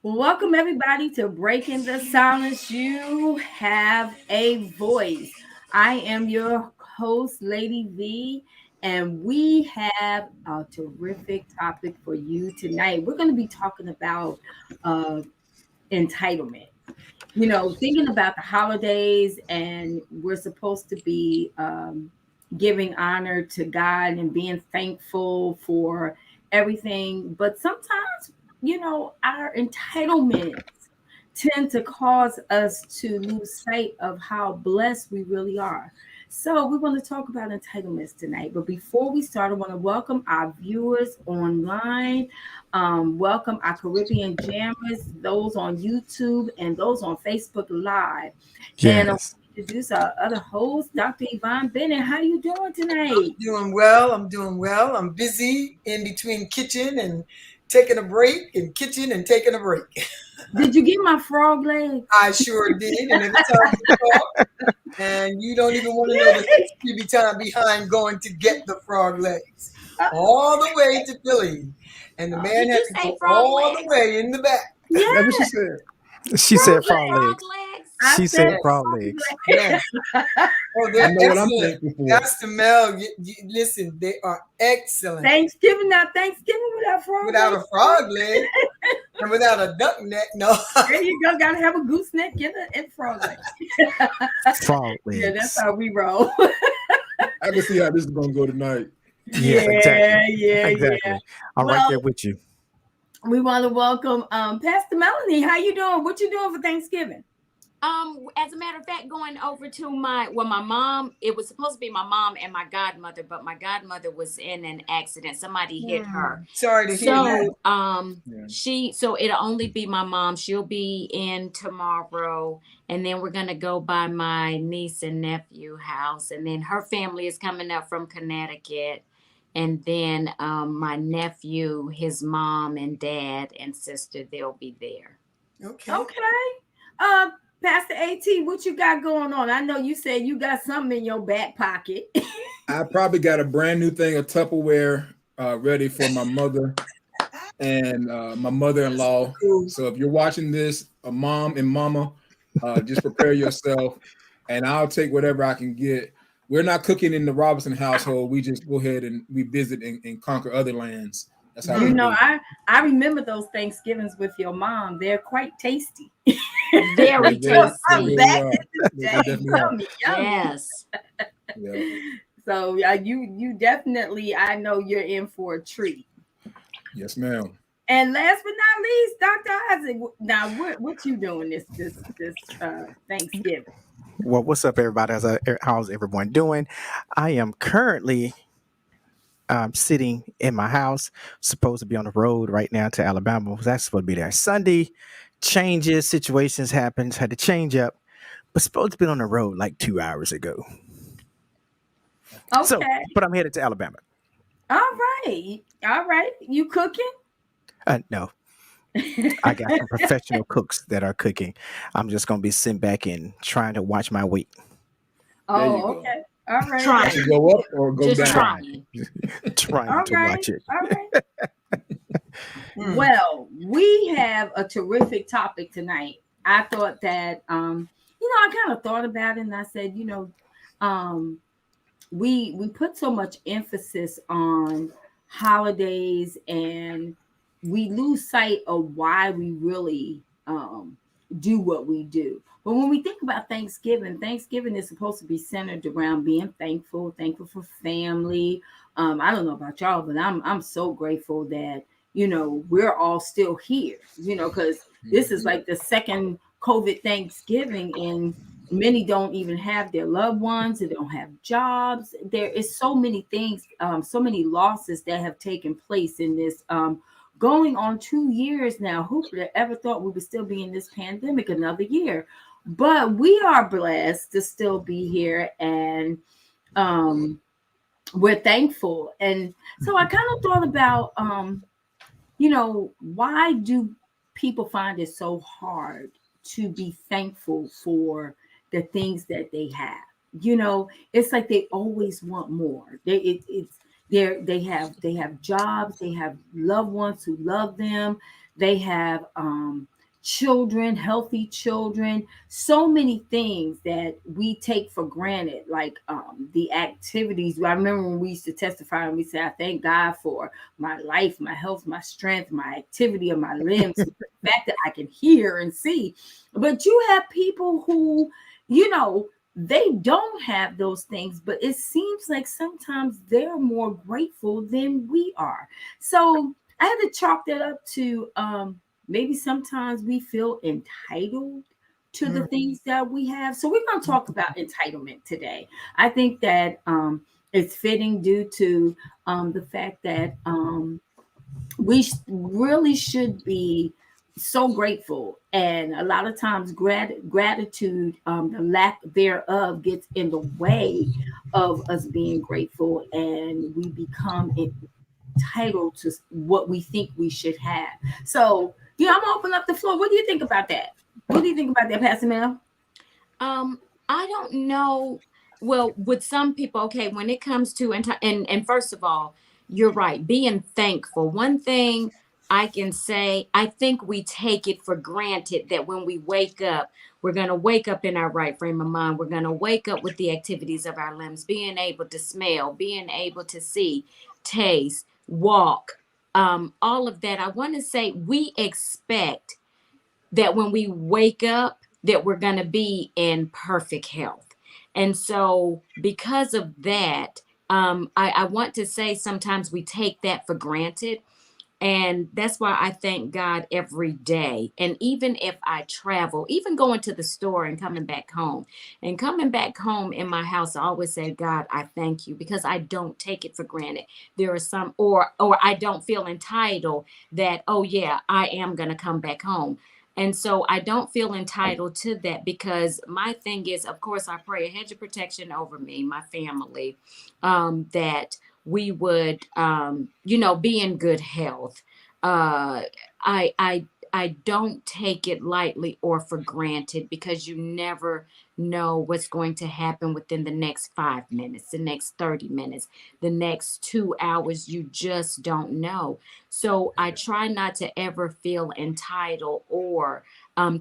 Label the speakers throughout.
Speaker 1: Well, welcome everybody to Breaking the Silence. You have a voice. I am your host, Lady V, and we have a terrific topic for you tonight. We're going to be talking about uh, entitlement. Thinking about the holidays, and we're supposed to be giving honor to God and being thankful for everything. But sometimes, our entitlements tend to cause us to lose sight of how blessed we really are. So, we want to talk about entitlements tonight. But before we start, I want to welcome our viewers online. Welcome our Caribbean Jammers, those on YouTube and those on Facebook Live. And I want
Speaker 2: Yes.
Speaker 1: to introduce our other host, Dr. Yvonne Bennett. How you doing tonight?
Speaker 3: Doing well. I'm doing well. I'm busy in between kitchen and taking a break and kitchen and taking a break.
Speaker 1: Did you get my frog legs?
Speaker 3: I sure did. And every time you talk, and you don't even want to know the history time behind going to get the frog legs all the way to Philly. And the man
Speaker 4: Did
Speaker 3: had
Speaker 4: you
Speaker 3: to
Speaker 4: say
Speaker 3: go
Speaker 4: frog
Speaker 3: all the
Speaker 4: legs?
Speaker 3: way in the back.
Speaker 1: Yeah,
Speaker 2: That's what she said. She
Speaker 1: frog
Speaker 2: said frog
Speaker 1: legs.
Speaker 4: Frog
Speaker 2: legs.
Speaker 4: legs?
Speaker 1: I
Speaker 2: She
Speaker 1: said
Speaker 2: said
Speaker 3: Yes.
Speaker 2: frog
Speaker 1: frog
Speaker 2: legs.
Speaker 3: Yes.
Speaker 1: legs.
Speaker 3: Oh,
Speaker 2: I
Speaker 3: they're
Speaker 2: know what I'm
Speaker 3: excellent.
Speaker 2: thankful for.
Speaker 3: Pastor Mel, listen, they are excellent.
Speaker 1: Thanksgiving without frog
Speaker 3: Without a
Speaker 1: legs.
Speaker 3: frog leg and without a duck neck, no.
Speaker 1: There you go. Gotta have a gooseneck and frog legs.
Speaker 2: Frog
Speaker 1: Yeah, that's
Speaker 2: legs.
Speaker 1: how we roll.
Speaker 5: I can see how this is gonna go tonight.
Speaker 2: Yes,
Speaker 1: Yeah,
Speaker 2: exactly.
Speaker 1: yeah.
Speaker 2: Exactly. I'm right there
Speaker 1: Well,
Speaker 2: with you.
Speaker 1: we want to welcome Pastor Melanie. How you doing? What you doing for Thanksgiving?
Speaker 4: As a matter of fact, going over to my mom, it was supposed to be my mom and my godmother, but my godmother was in an accident. Somebody hit her.
Speaker 3: Sorry to hear that.
Speaker 4: So so it'll only be my mom. She'll be in tomorrow, and then we're gonna go by my niece and nephew house, and then her family is coming up from Connecticut. And then my nephew, his mom and dad and sister, they'll be there.
Speaker 3: Okay.
Speaker 1: Okay. Uh, Pastor AT, what you got going on? I know you said you got something in your back pocket.
Speaker 5: I probably got a brand new thing of Tupperware ready for my mother and my mother-in-law.
Speaker 3: Cool.
Speaker 5: So if you're watching this, a mom and mama, just prepare yourself, and I'll take whatever I can get. We're not cooking in the Robinson household. We just go ahead and we visit and conquer other lands. That's how we
Speaker 1: You know,
Speaker 5: do.
Speaker 1: I remember those Thanksgivings with your mom. They're quite tasty.
Speaker 4: Very
Speaker 5: They
Speaker 1: I'm
Speaker 4: tasty.
Speaker 1: back
Speaker 5: are.
Speaker 1: in the
Speaker 5: They
Speaker 1: day.
Speaker 5: definitely are.
Speaker 1: Yummy.
Speaker 4: Yes.
Speaker 5: Yeah.
Speaker 1: So you definitely, I know you're in for a treat.
Speaker 5: Yes, ma'am.
Speaker 1: And last but not least, Dr. Isaac. Now, what you doing this Thanksgiving?
Speaker 2: Well, what's up, everybody? How's everyone doing? I am currently sitting in my house, supposed to be on the road right now to Alabama. Was that supposed to be there Sunday? Changes, situations happens, had to change up, but supposed to be on the road like 2 hours ago. So,
Speaker 1: Okay.
Speaker 2: but I'm headed to Alabama.
Speaker 1: All right. All right. You cooking?
Speaker 2: No, I got some professional cooks that are cooking. I'm just gonna be sitting back and trying to watch my weight.
Speaker 5: There you
Speaker 1: Oh,
Speaker 5: go.
Speaker 1: okay. All right.
Speaker 4: Trying.
Speaker 5: To go up or go
Speaker 4: Just
Speaker 5: down.
Speaker 4: trying.
Speaker 1: All
Speaker 2: Trying to
Speaker 1: right.
Speaker 2: watch it.
Speaker 1: All right. Well, we have a terrific topic tonight. I thought that I kind of thought about it and I said, um we put so much emphasis on holidays and we lose sight of why we really do what we do. But when we think about Thanksgiving is supposed to be centered around being thankful for family. I don't know about y'all, but I'm so grateful that we're all still here. Because this is like the second COVID Thanksgiving, and many don't even have their loved ones. They don't have jobs. There is so many things, so many losses that have taken place in this. Going on 2 years now. Who would have ever thought we would still be in this pandemic another year? But we are blessed to still be here, and we're thankful. And so I kind of thought about, why do people find it so hard to be thankful for the things that they have? It's like they always want more. It's they have jobs, they have loved ones who love them, they have children, healthy children, so many things that we take for granted, like the activities. I remember when we used to testify and we say, I thank God for my life, my health, my strength, my activity of my limbs, the fact that I can hear and see. But you have people who, they don't have those things, but it seems like sometimes they're more grateful than we are. So I had to chalk that up to maybe sometimes we feel entitled to the things that we have. So we're going to talk about entitlement today. I think that it's fitting due to the fact that we really should be so grateful, and a lot of times gratitude, the lack thereof, gets in the way of us being grateful, and we become entitled to what we think we should have. So yeah, I'm gonna open up the floor. What do you think about that? What do you think about that, Pastor Mel?
Speaker 4: I don't know. Well, with some people, okay, when it comes to and first of all, you're right, being thankful. One thing I can say, I think we take it for granted that when we wake up, we're going to wake up in our right frame of mind. We're going to wake up with the activities of our limbs, being able to smell, being able to see, taste, walk, all of that. I want to say we expect that when we wake up that we're going to be in perfect health. And so because of that, I want to say sometimes we take that for granted. And that's why I thank God every day. And even if I travel, even going to the store and coming back home, in my house, I always say, God, I thank you, because I don't take it for granted. There are some, or I don't feel entitled that, oh yeah, I am going to come back home. And so I don't feel entitled to that, because my thing is, of course, I pray a hedge of protection over me, my family, that we would, be in good health. I don't take it lightly or for granted, because you never know what's going to happen within the next 5 minutes, the next 30 minutes, the next 2 hours. You just don't know. So I try not to ever feel entitled or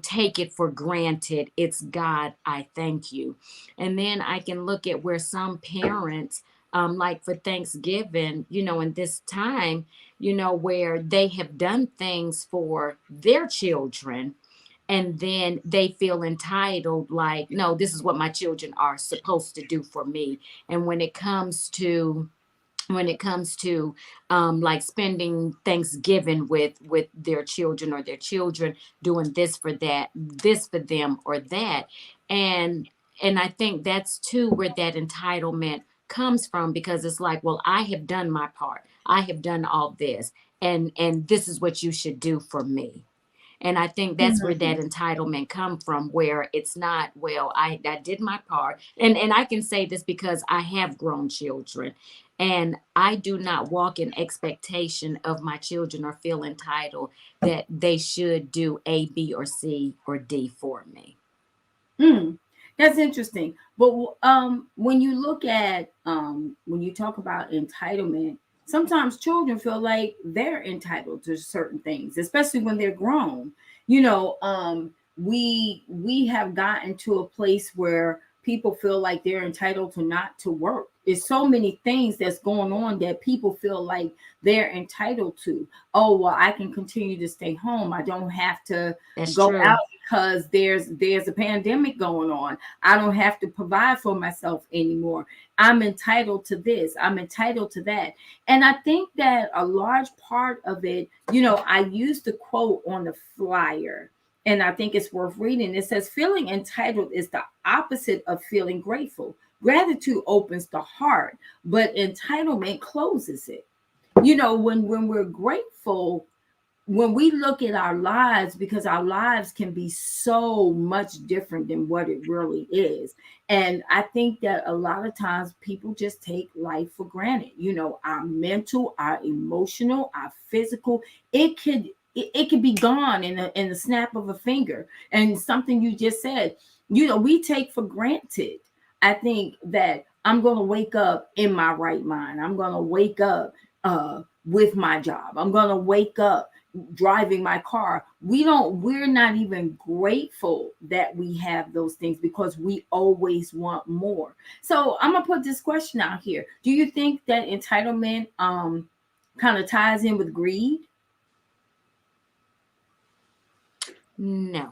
Speaker 4: take it for granted. It's God, I thank you. And then I can look at where some parents, like for Thanksgiving, in this time, where they have done things for their children, and then they feel entitled, like, no, this is what my children are supposed to do for me. And when it comes to like spending Thanksgiving with their children, or their children doing this for them or that. And I think that's too where that entitlement comes from, because it's like, well, I have done my part, I have done all this, and this is what you should do for me. And I think that's where that entitlement come from, where it's not, well, I did my part. And I can say this because I have grown children, and I do not walk in expectation of my children or feel entitled that they should do A, B, or C, or D for me.
Speaker 1: That's interesting. But when you look at when you talk about entitlement, sometimes children feel like they're entitled to certain things, especially when they're grown. We have gotten to a place where people feel like they're entitled to not to work. There's so many things that's going on that people feel like they're entitled to. Oh, well, I can continue to stay home. I don't have to go out because there's a pandemic going on. I don't have to provide for myself anymore. I'm entitled to this. I'm entitled to that. And I think that a large part of it, I used the quote on the flyer, and I think it's worth reading. It says, feeling entitled is the opposite of feeling grateful. Gratitude opens the heart, but entitlement closes it. When we're grateful, when we look at our lives, because our lives can be so much different than what it really is. And I think that a lot of times people just take life for granted. Our mental, our emotional, our physical, it could be gone in the snap of a finger. And something you just said, we take for granted. I think that I'm going to wake up in my right mind. I'm going to wake up with my job. I'm going to wake up driving my car. We're not even grateful that we have those things because we always want more. So I'm going to put this question out here. Do you think that entitlement kind of ties in with greed?
Speaker 4: No.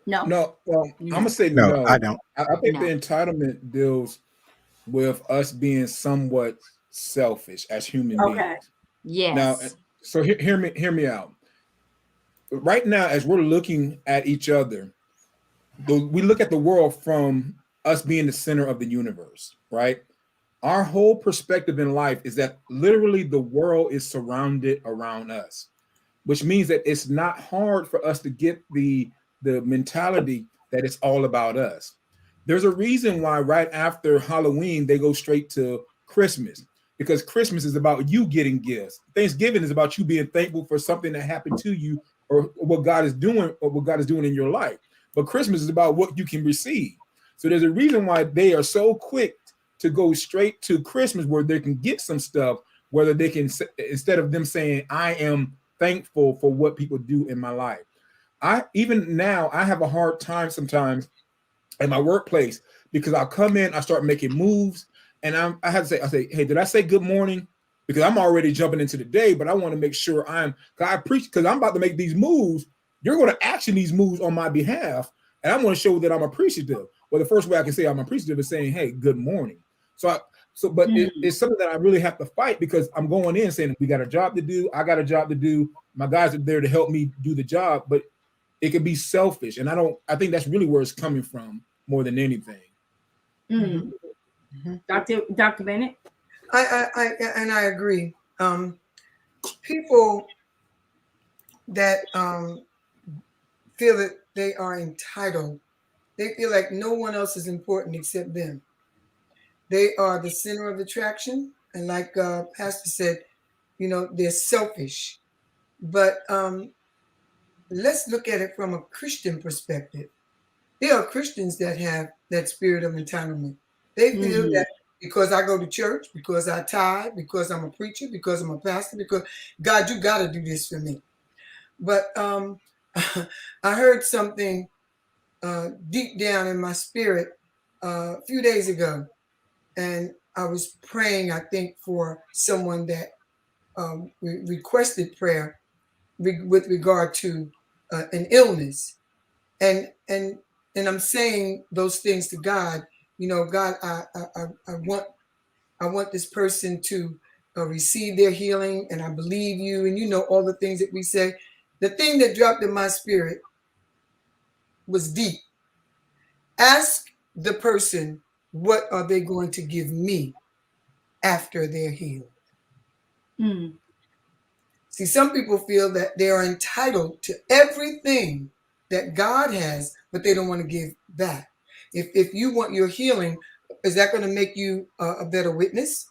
Speaker 5: Well, I'm gonna say
Speaker 2: No,
Speaker 5: no.
Speaker 2: I don't.
Speaker 5: I think the
Speaker 4: No.
Speaker 5: entitlement deals with us being somewhat selfish as human
Speaker 1: Okay.
Speaker 5: beings. Now,
Speaker 4: Yes.
Speaker 5: so hear me out. Right now, as we're looking at each other, we look at the world from us being the center of the universe, right? Our whole perspective in life is that literally the world is surrounded around us, which means that it's not hard for us to get the mentality that it's all about us. There's a reason why right after Halloween they go straight to Christmas, because Christmas is about you getting gifts. Thanksgiving is about you being thankful for something that happened to you or what God is doing in your life. But Christmas is about what you can receive. So there's a reason why they are so quick to go straight to Christmas where they can get some stuff, whether they can, instead of them saying, I am thankful for what people do in my life. Even now, I have a hard time sometimes at my workplace because I'll come in, I start making moves, and I have to say, hey, did I say good morning? Because I'm already jumping into the day, but I want to make sure because I'm about to make these moves. You're going to action these moves on my behalf, and I want to show that I'm appreciative. Well, the first way I can say I'm appreciative is saying, hey, good morning. But it's something that I really have to fight because I'm going in saying we got a job to do. I got a job to do. My guys are there to help me do the job, but it could be selfish. And I think that's really where it's coming from more than anything.
Speaker 1: Dr. Bennett?
Speaker 3: I agree. People that feel that they are entitled, they feel like no one else is important except them. They are the center of attraction. And like Pastor said, they're selfish. But let's look at it from a Christian perspective. There are Christians that have that spirit of entitlement. They feel that because I go to church, because I tithe, because I'm a preacher, because I'm a pastor, because God, you got to do this for me. But I heard something deep down in my spirit a few days ago. And I was praying, I think, for someone that requested prayer with regard to an illness. And I'm saying those things to God. God, I want this person to receive their healing, and I believe you, and all the things that we say. The thing that dropped in my spirit was deep. Ask the person, what are they going to give me after they're healed? See, some people feel that they are entitled to everything that God has, but they don't want to give back. If you want your healing, is that going to make you a better witness?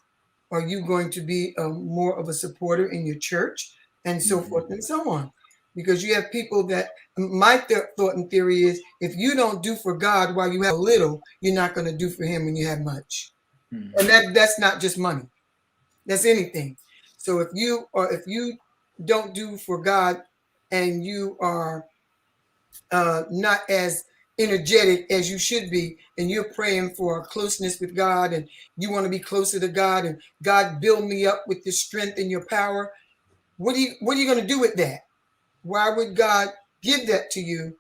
Speaker 3: Are you going to be more of a supporter in your church, and so forth and so on? Because you have people that, my thought and theory is, if you don't do for God while you have a little, you're not going to do for him when you have much. And that's not just money. That's anything. So if you don't do for God and you are not as energetic as you should be, and you're praying for closeness with God, and you want to be closer to God, and God, build me up with your strength and your power, what are you going to do with that? Why would God give that to you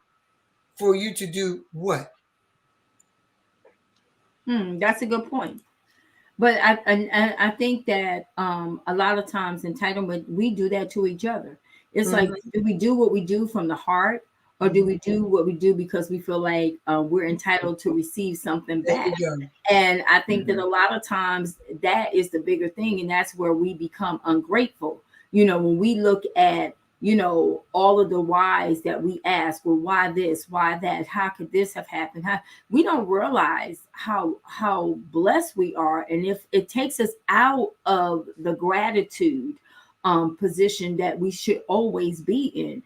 Speaker 3: for you to do what?
Speaker 1: That's a good point. But I think that a lot of times entitlement, we do that to each other. It's like, do we do what we do from the heart, or do we do what we do because we feel like we're entitled to receive something back? And I think that a lot of times that is the bigger thing, and that's where we become ungrateful. When we look at all of the whys that we ask, well, why this, why that, how could this have happened? We don't realize how blessed we are, and if it takes us out of the gratitude position that we should always be in.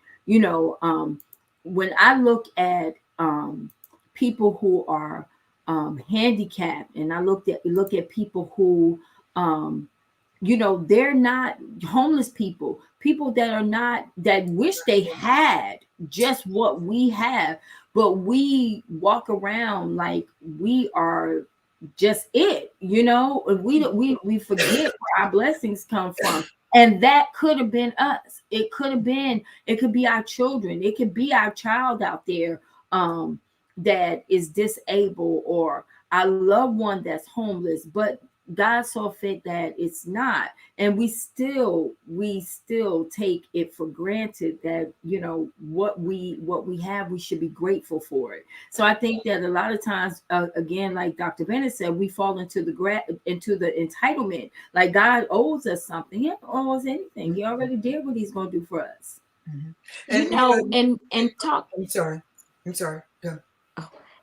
Speaker 1: When I look at people who are handicapped, and I look at people who they're not homeless people that are not, that wish they had just what we have, but we walk around like we are just it, and we forget where our blessings come from. And that could have been us. It could be our children. It could be our child out there that is disabled, or our loved one that's homeless, but God saw fit that it's not. And we still take it for granted that, what we have, we should be grateful for it. So I think that a lot of times, again, like Dr. Bennett said, we fall into the entitlement. Like God owes us something. He don't owe us anything. He already did what he's going to do for us.
Speaker 3: Mm-hmm.
Speaker 4: And talk.
Speaker 3: I'm sorry. Go.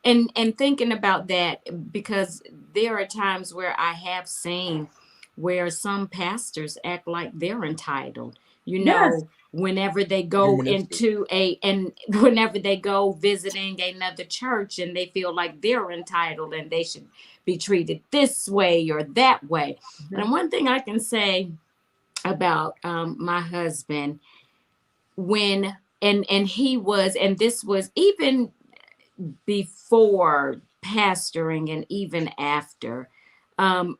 Speaker 4: And thinking about that, because there are times where I have seen where some pastors act like they're entitled,
Speaker 1: Yes.
Speaker 4: whenever they go whenever they go visiting another church, and they feel like they're entitled and they should be treated this way or that way. Mm-hmm. And one thing I can say about my husband, and he was, and this was even before pastoring and even after,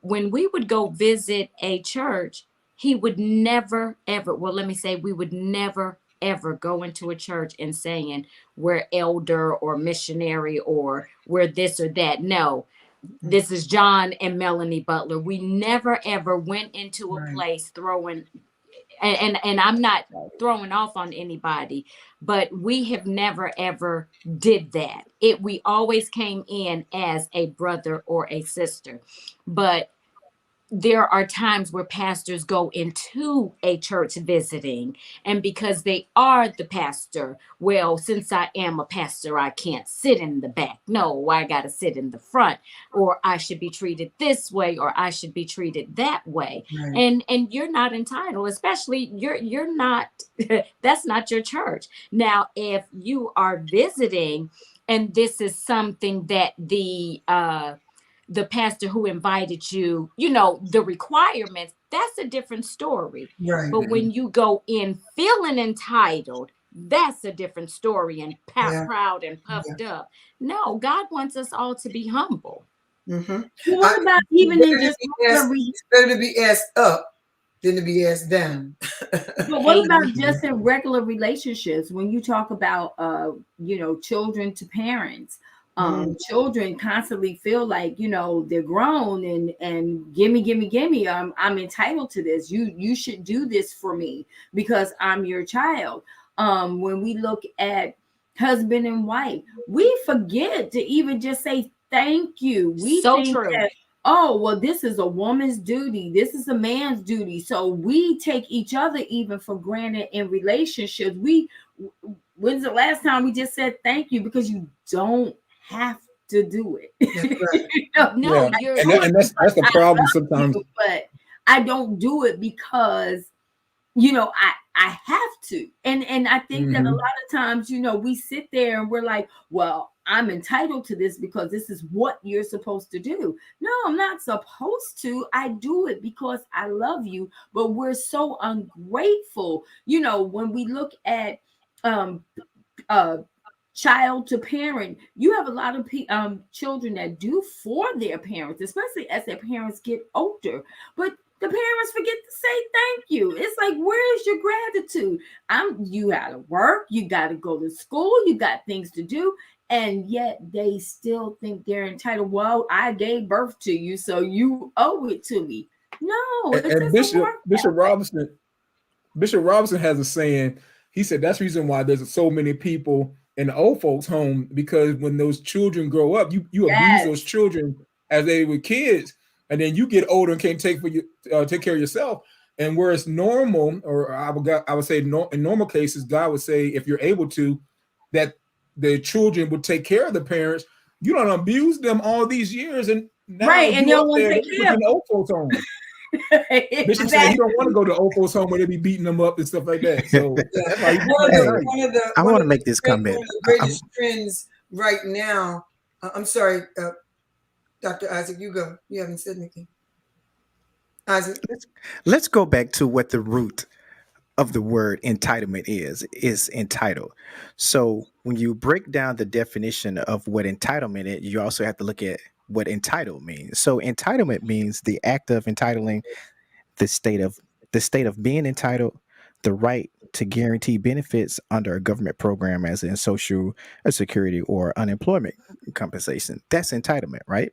Speaker 4: when we would go visit a church, he would never ever, well, let me say, we would never ever go into a church and saying we're elder or missionary or we're this or that. No, this is John and Melanie Butler. We never ever went into a place throwing, and I'm not throwing off on anybody, but we have never ever did that. We always came in as a brother or a sister. But there are times where pastors go into a church visiting, and because they are the pastor, well, since I am a pastor, I can't sit in the back. No, I got to sit in the front, or I should be treated this way, or I should be treated that way. Right. And you're not entitled, especially you're not, that's not your church. Now, if you are visiting and this is something that the pastor who invited you, the requirements, that's a different story. Right. But when you go in feeling entitled, that's a different story, and proud and puffed up. No, God wants us all to be humble.
Speaker 3: Mm-hmm.
Speaker 1: Well, what about even in just
Speaker 3: it's better to be asked up than to be asked down.
Speaker 1: But what about just in regular relationships, when you talk about children to parents? Children constantly feel like, they're grown and gimme. I'm entitled to this. You should do this for me because I'm your child. When we look at husband and wife, we forget to even just say thank you. We think true. That, oh, well, this is a woman's duty. This is a man's duty. So we take each other even for granted in relationships. When's the last time we just said thank you? Because you don't have to do it.
Speaker 3: Right.
Speaker 5: No, and that's the problem sometimes.
Speaker 1: But I don't do it because I have to. And I think that a lot of times, we sit there and we're like, well, I'm entitled to this because this is what you're supposed to do. No, I'm not supposed to. I do it because I love you. But we're so ungrateful. When we look at child to parent, you have a lot of children that do for their parents, especially as their parents get older. But the parents forget to say thank you. It's like, where's your gratitude? You gotta work, you gotta go to school, you got things to do, and yet they still think they're entitled. Well, I gave birth to you, so you owe it to me. No,
Speaker 5: and Bishop Robinson has a saying. He said that's the reason why there's so many people in the old folks' home, because when those children grow up, you abuse those children as they were kids, and then you get older and can't take care of yourself. And where it's normal, or I would say in normal cases, God would say, if you're able to, that the children would take care of the parents. You don't abuse them all these years, and now
Speaker 1: and you don't take care of
Speaker 5: the old folks' home. Bishop said he don't want to go to old folks' home where they be beating them up and stuff like that. So
Speaker 2: I want to make this comment.
Speaker 3: One of the greatest trends right now. I'm sorry, Dr. Isaac, you go. You haven't said anything. Isaac.
Speaker 2: Let's go back to what the root of the word entitlement is entitled. So when you break down the definition of what entitlement is, you also have to look at what entitled means. So entitlement means the act of entitling, the state of being entitled, the right to guarantee benefits under a government program, as in social security or unemployment compensation. That's entitlement, right?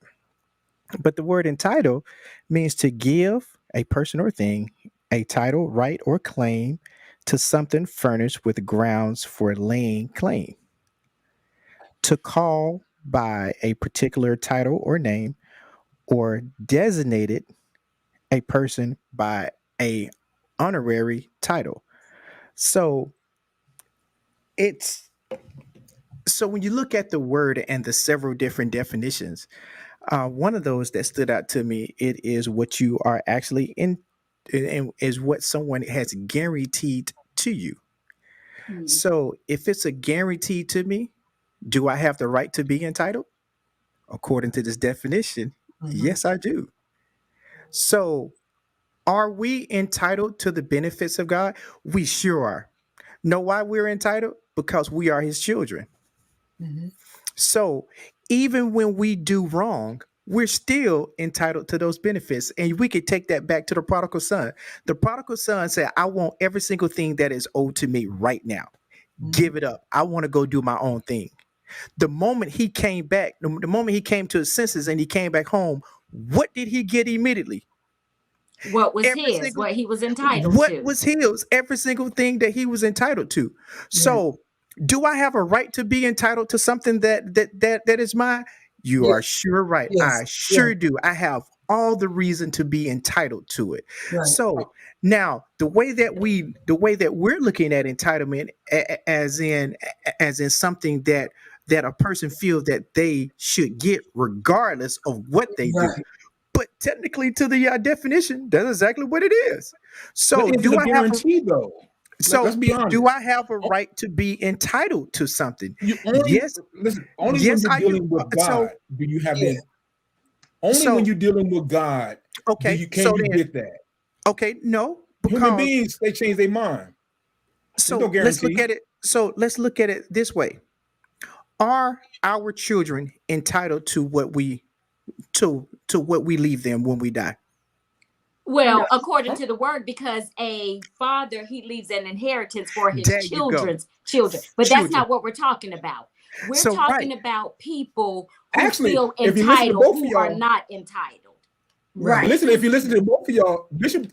Speaker 2: But the word entitled means to give a person or thing a title, right, or claim to something furnished with grounds for laying claim. To call by a particular title or name, or designated a person by a honorary title. So it's when you look at the word and the several different definitions, one of those that stood out to me, it is what you are actually in, and is what someone has guaranteed to you. So if it's a guarantee to me, do I have the right to be entitled? According to this definition, yes, I do. So are we entitled to the benefits of God? We sure are. Know why we're entitled? Because we are his children. So even when we do wrong, we're still entitled to those benefits. And we could take that back to the prodigal son. The prodigal son said, I want every single thing that is owed to me right now. Give it up. I want to go do my own thing. The moment he came back, the moment he came to his senses and he came back home, what did he get immediately?
Speaker 4: What was his? What he was entitled to.
Speaker 2: What was his? Every single thing that he was entitled to. So do I have a right to be entitled to something that is mine? You are sure right. I sure do. I have all the reason to be entitled to it. So now the way that we're looking at entitlement as in something that a person feels that they should get regardless of what they do. But technically, to the definition, that's exactly what it is. So do I have though? So let's be honest. Do I have a right to be entitled to something? Yes.
Speaker 5: Listen, only when you're dealing with God do you have this. Only when you're dealing with God, can you get that?
Speaker 2: Okay, no.
Speaker 5: Human beings, they change their mind.
Speaker 2: So let's look at it. So let's look at it this way. Are our children entitled to what we leave them when we die?
Speaker 4: Well, according to the word, because a father, he leaves an inheritance for his children's children. But that's not what we're talking about. We're talking about people who feel entitled who are not entitled.
Speaker 5: Right. Listen, if you listen to both of y'all, Bishop,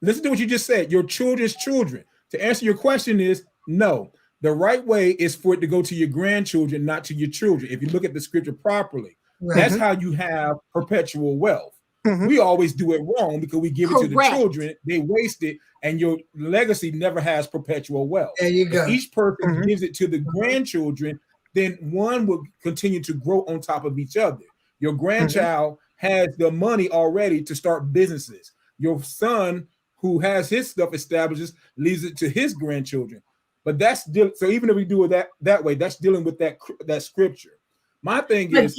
Speaker 5: listen to what you just said. Your children's children. To answer your question is no. The right way is for it to go to your grandchildren, not to your children. If you look at the scripture properly, that's how you have perpetual wealth. We always do it wrong because we give it to the children, they waste it, and your legacy never has perpetual wealth.
Speaker 3: There you go.
Speaker 5: If each person gives it to the grandchildren, then one will continue to grow on top of each other. Your grandchild has the money already to start businesses. Your son, who has his stuff established, leaves it to his grandchildren. But so even if we do it that way, that's dealing with that scripture. My thing is,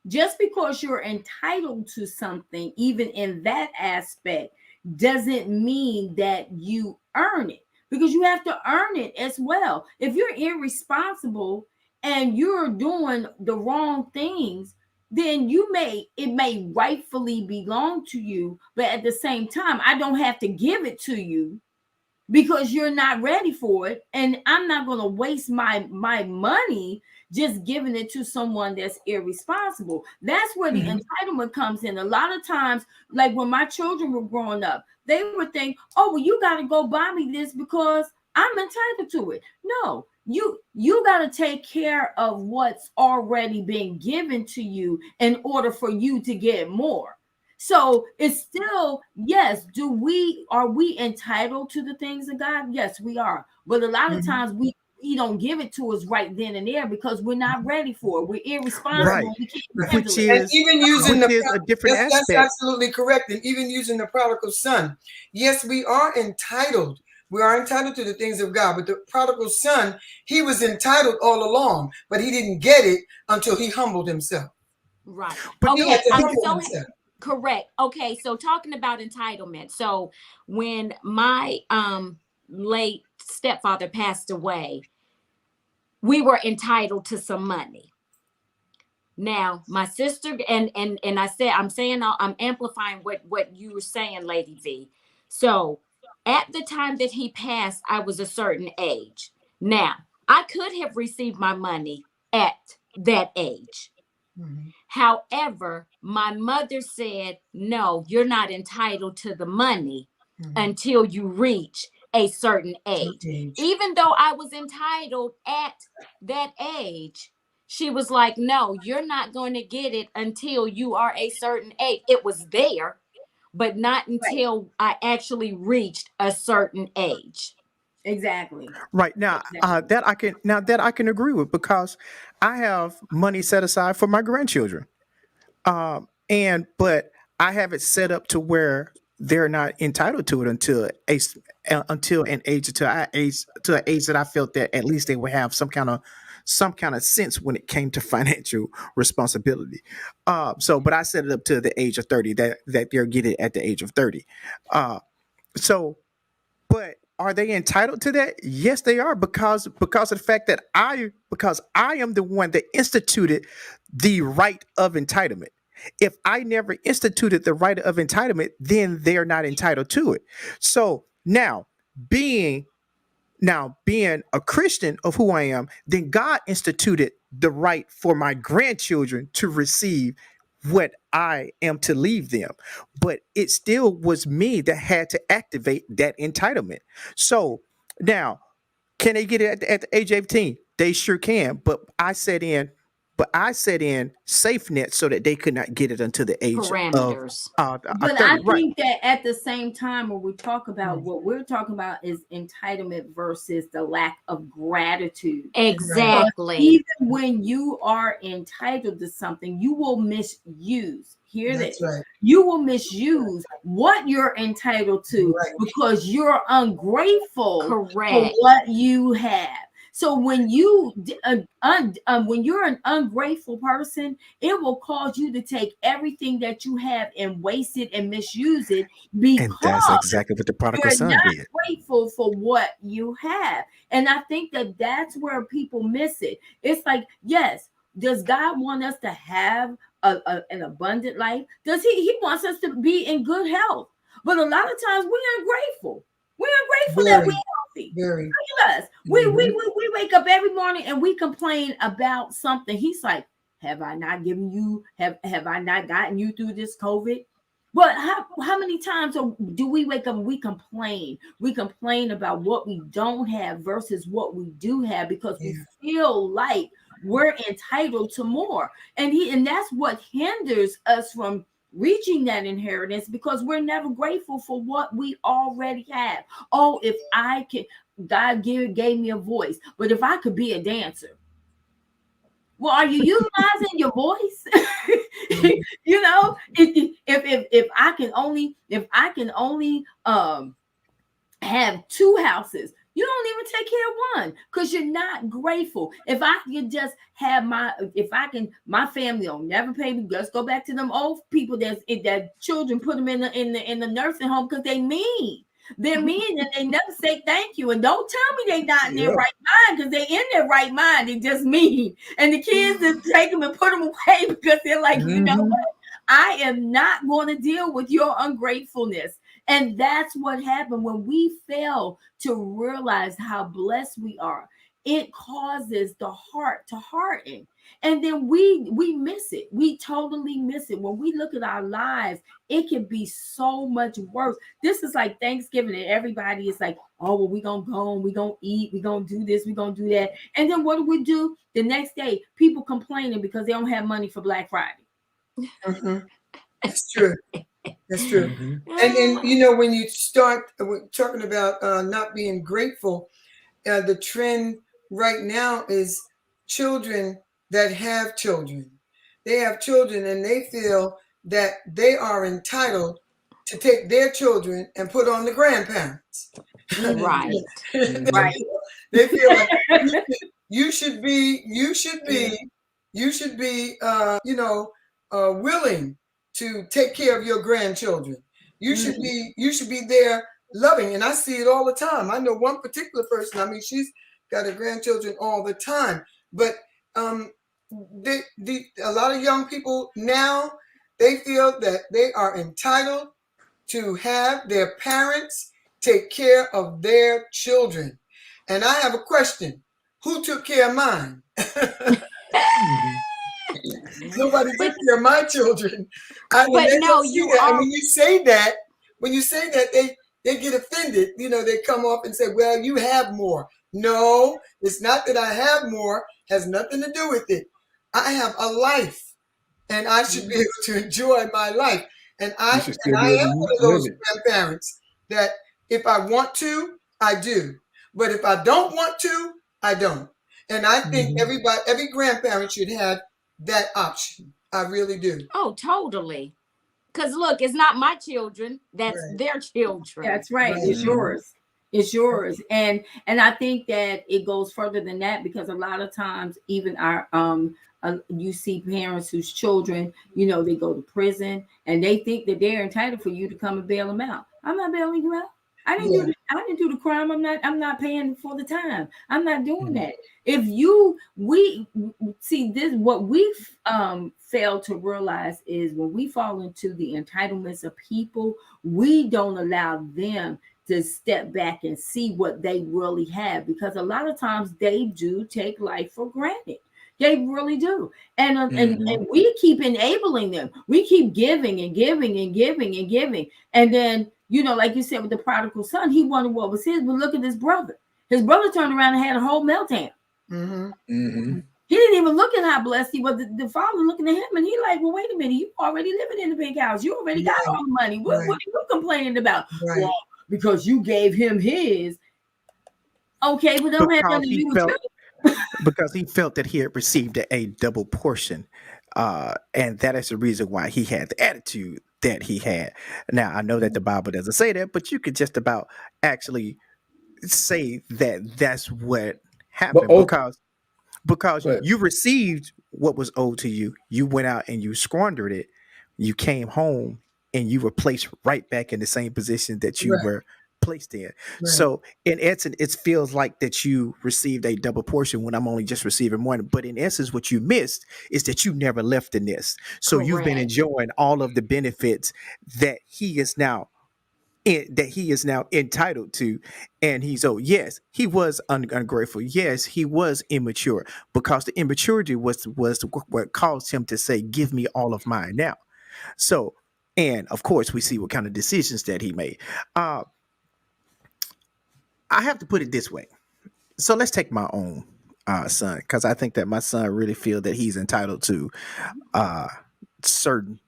Speaker 1: just because you're entitled to something, even in that aspect, doesn't mean that you earn it, because you have to earn it as well. If you're irresponsible and you're doing the wrong things, then it may rightfully belong to you, but at the same time, I don't have to give it to you because you're not ready for it, and I'm not going to waste my money just giving it to someone that's irresponsible. That's where the entitlement comes in. A lot of times, like when my children were growing up, they would think, oh, well, you got to go buy me this because I'm entitled to it. No, you got to take care of what's already been given to you in order for you to get more. So it's still, yes, are we entitled to the things of God? Yes, we are. But a lot of times he don't give it to us right then and there because we're not ready for it. We're irresponsible.
Speaker 2: Right.
Speaker 1: We can't
Speaker 2: Which is a different aspect.
Speaker 3: That's absolutely correct. And even using the prodigal son, yes, we are entitled, We are entitled to the things of God. But the prodigal son, he was entitled all along, but he didn't get it until he humbled himself.
Speaker 4: Right.
Speaker 2: But
Speaker 3: He
Speaker 4: Okay.
Speaker 3: had to
Speaker 4: I'm
Speaker 3: humble
Speaker 4: so
Speaker 3: himself.
Speaker 4: correct. Okay. So talking about entitlement. So when my late stepfather passed away, we were entitled to some money. Now, my sister and I said, I'm amplifying what you were saying, Lady V. So at the time that he passed, I was a certain age. Now, I could have received my money at that age.
Speaker 3: Mm-hmm.
Speaker 4: However, my mother said, no, you're not entitled to the money until you reach a certain age. Even though I was entitled at that age, she was like, no, you're not going to get it until you are a certain age. It was there, but not until I actually reached a certain age.
Speaker 1: Exactly.
Speaker 2: right now, that I can agree with, because I have money set aside for my grandchildren. But I have it set up to where they're not entitled to it until an age to an age that I felt that at least they would have some kind of sense when it came to financial responsibility. But I set it up to the age of 30, that they're getting at the age of 30. Uh, so but are they entitled to that? Yes, they are, because of the fact that I am the one that instituted the right of entitlement. If I never instituted the right of entitlement, then they're not entitled to it. So being being a Christian of who I am, then God instituted the right for my grandchildren to receive what I am to leave them. But it still was me that had to activate that entitlement. So now, can they get it at the age of 18? They sure can. But I set in safe net so that they could not get it until the age of
Speaker 4: Parameters.
Speaker 1: But
Speaker 2: 30.
Speaker 1: I
Speaker 2: Right.
Speaker 1: think that at the same time, when we talk about what we're talking about is entitlement versus the lack of gratitude.
Speaker 4: Exactly.
Speaker 1: Even when you are entitled to something, you will misuse. Hear
Speaker 3: That's
Speaker 1: this.
Speaker 3: right.
Speaker 1: You will misuse what you're entitled to because you're ungrateful for
Speaker 4: Correct.
Speaker 1: what you have. So when when you're an ungrateful person, it will cause you to take everything that you have and waste it and misuse it
Speaker 2: And that's
Speaker 1: because
Speaker 2: exactly what the prodigal
Speaker 1: you're
Speaker 2: son
Speaker 1: not
Speaker 2: did.
Speaker 1: grateful for what you have. And I think that that's where people miss it. It's like, yes, does God want us to have an abundant life? Does he wants us to be in good health? But a lot of times we're ungrateful. We're ungrateful that we're healthy.
Speaker 3: Very.
Speaker 1: Look at us. We wake up every morning and we complain about something. He's like, have I not given you, have I not gotten you through this COVID? But how many times do we wake up and we complain? We complain about what we don't have versus what we do have because we feel like we're entitled to more. And that's what hinders us from reaching that inheritance because we're never grateful for what we already have. Oh, if I can, God gave me a voice, but if I could be a dancer, well, are you utilizing your voice? You know, if I can only have two houses, you don't even take care of one because you're not grateful. If I could just have my family will never pay me. Let's go back to them old people that children put them in the nursing home because they mean. They're mean and they never say thank you. And don't tell me they not in their right mind because they in their right mind. They just mean. And the kids just take them and put them away because they're like, you know what? I am not going to deal with your ungratefulness. And that's what happened when we fail to realize how blessed we are. It causes the heart to harden. And then we miss it. We totally miss it. When we look at our lives, it can be so much worse. This is like Thanksgiving, and everybody is like, oh, well, we're going to go and we're going to eat. We're going to do this. We're going to do that. And then what do? The next day, people complaining because they don't have money for Black Friday.
Speaker 3: That's true. That's true. And you know, when you start talking about not being grateful, the trend right now is children that have children. They have children and they feel that they are entitled to take their children and put on the grandparents.
Speaker 4: Right.
Speaker 1: Right.
Speaker 3: They feel like you should be willing to take care of your grandchildren. You should be there loving. And I see it all the time. I know one particular person. I mean, she's got her grandchildren all the time. But a lot of young people now, they feel that they are entitled to have their parents take care of their children. And I have a question. Who took care of mine? Nobody took care of my children. And when you say that, they get offended. You know, they come up and say, well, you have more. No, it's not that I have more. Has nothing to do with it. I have a life, and I should be able to enjoy my life. And I am one of those grandparents that if I want to, I do. But if I don't want to, I don't. And I think every grandparent should have that option. I really do.
Speaker 4: Oh, totally. Because look, it's not my children. That's their children.
Speaker 1: That's right. It's yours. It's yours. And I think that it goes further than that, because a lot of times even our you see parents whose children, you know, they go to prison and they think that they're entitled for you to come and bail them out. I'm not bailing you out. I didn't do the crime. I'm not paying for the time. I'm not doing that. If we see this, what we fail to realize is when we fall into the entitlements of people, we don't allow them to step back and see what they really have, because a lot of times they do take life for granted. They really do. And we keep enabling them. We keep giving and giving and giving and giving. And then, you know, like you said with the prodigal son, he wanted what was his, but look at his brother. His brother turned around and had a whole meltdown. He didn't even look at how blessed he was. The father looking at him and he like, well, wait a minute. You already living in the big house. You already got all the money. What are you complaining about?
Speaker 3: Right.
Speaker 1: Well, because you gave him his. Okay, but don't have nothing to do with you.
Speaker 2: Because he felt that he had received a double portion. And that is the reason why he had the attitude that he had. Now, I know that the Bible doesn't say that, but you could just about actually say that that's what happened, because you received what was owed to you. You went out and you squandered it. You came home and you were placed right back in the same position that you were placed in. So in essence, it feels like that you received a double portion when I'm only just receiving one. But in essence, what you missed is that you never left the nest. So you've been enjoying all of the benefits that he is now entitled to. And yes, he was ungrateful. Yes, he was immature, because the immaturity was what caused him to say, give me all of mine now. So, and of course we see what kind of decisions that he made. I have to put it this way. So let's take my own son, because I think that my son really feel that he's entitled to certain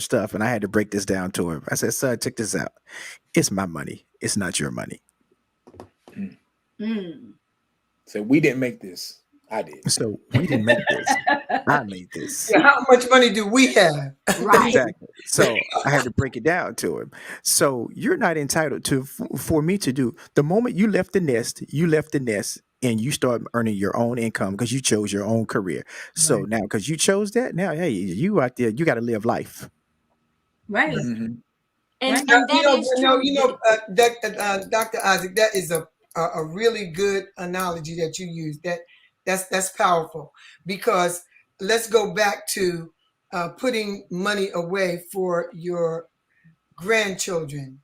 Speaker 2: stuff. And I had to break this down to him. I said, son, check this out. It's my money. It's not your money.
Speaker 5: So we didn't make this. I did.
Speaker 2: So we didn't make this. I made this.
Speaker 3: Yeah, how much money do we have?
Speaker 4: Right.
Speaker 2: Exactly. So I had to break it down to him. So you're not entitled to for me to do. The moment you left the nest, and you start earning your own income because you chose your own career. So now, because you chose that, now, hey, you out there, you got to live life.
Speaker 1: Right.
Speaker 4: And that is true.
Speaker 3: Dr. Isaac, that is a really good analogy that you used. That's powerful, because let's go back to putting money away for your grandchildren,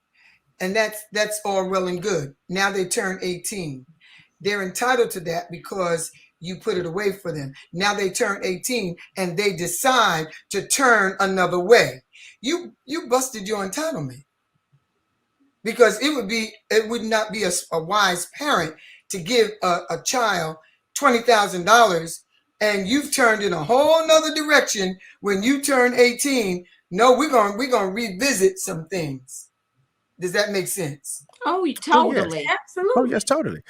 Speaker 3: and that's all well and good. Now they turn 18. They're entitled to that because you put it away for them. Now they turn 18 and they decide to turn another way. You busted your entitlement, because it would not be a wise parent to give a child $20,000 and you've turned in a whole nother direction when you turn 18. No, we're gonna revisit some things. Does that make sense?
Speaker 4: Oh, totally.
Speaker 1: Yes. Absolutely.
Speaker 2: Oh, yes, totally.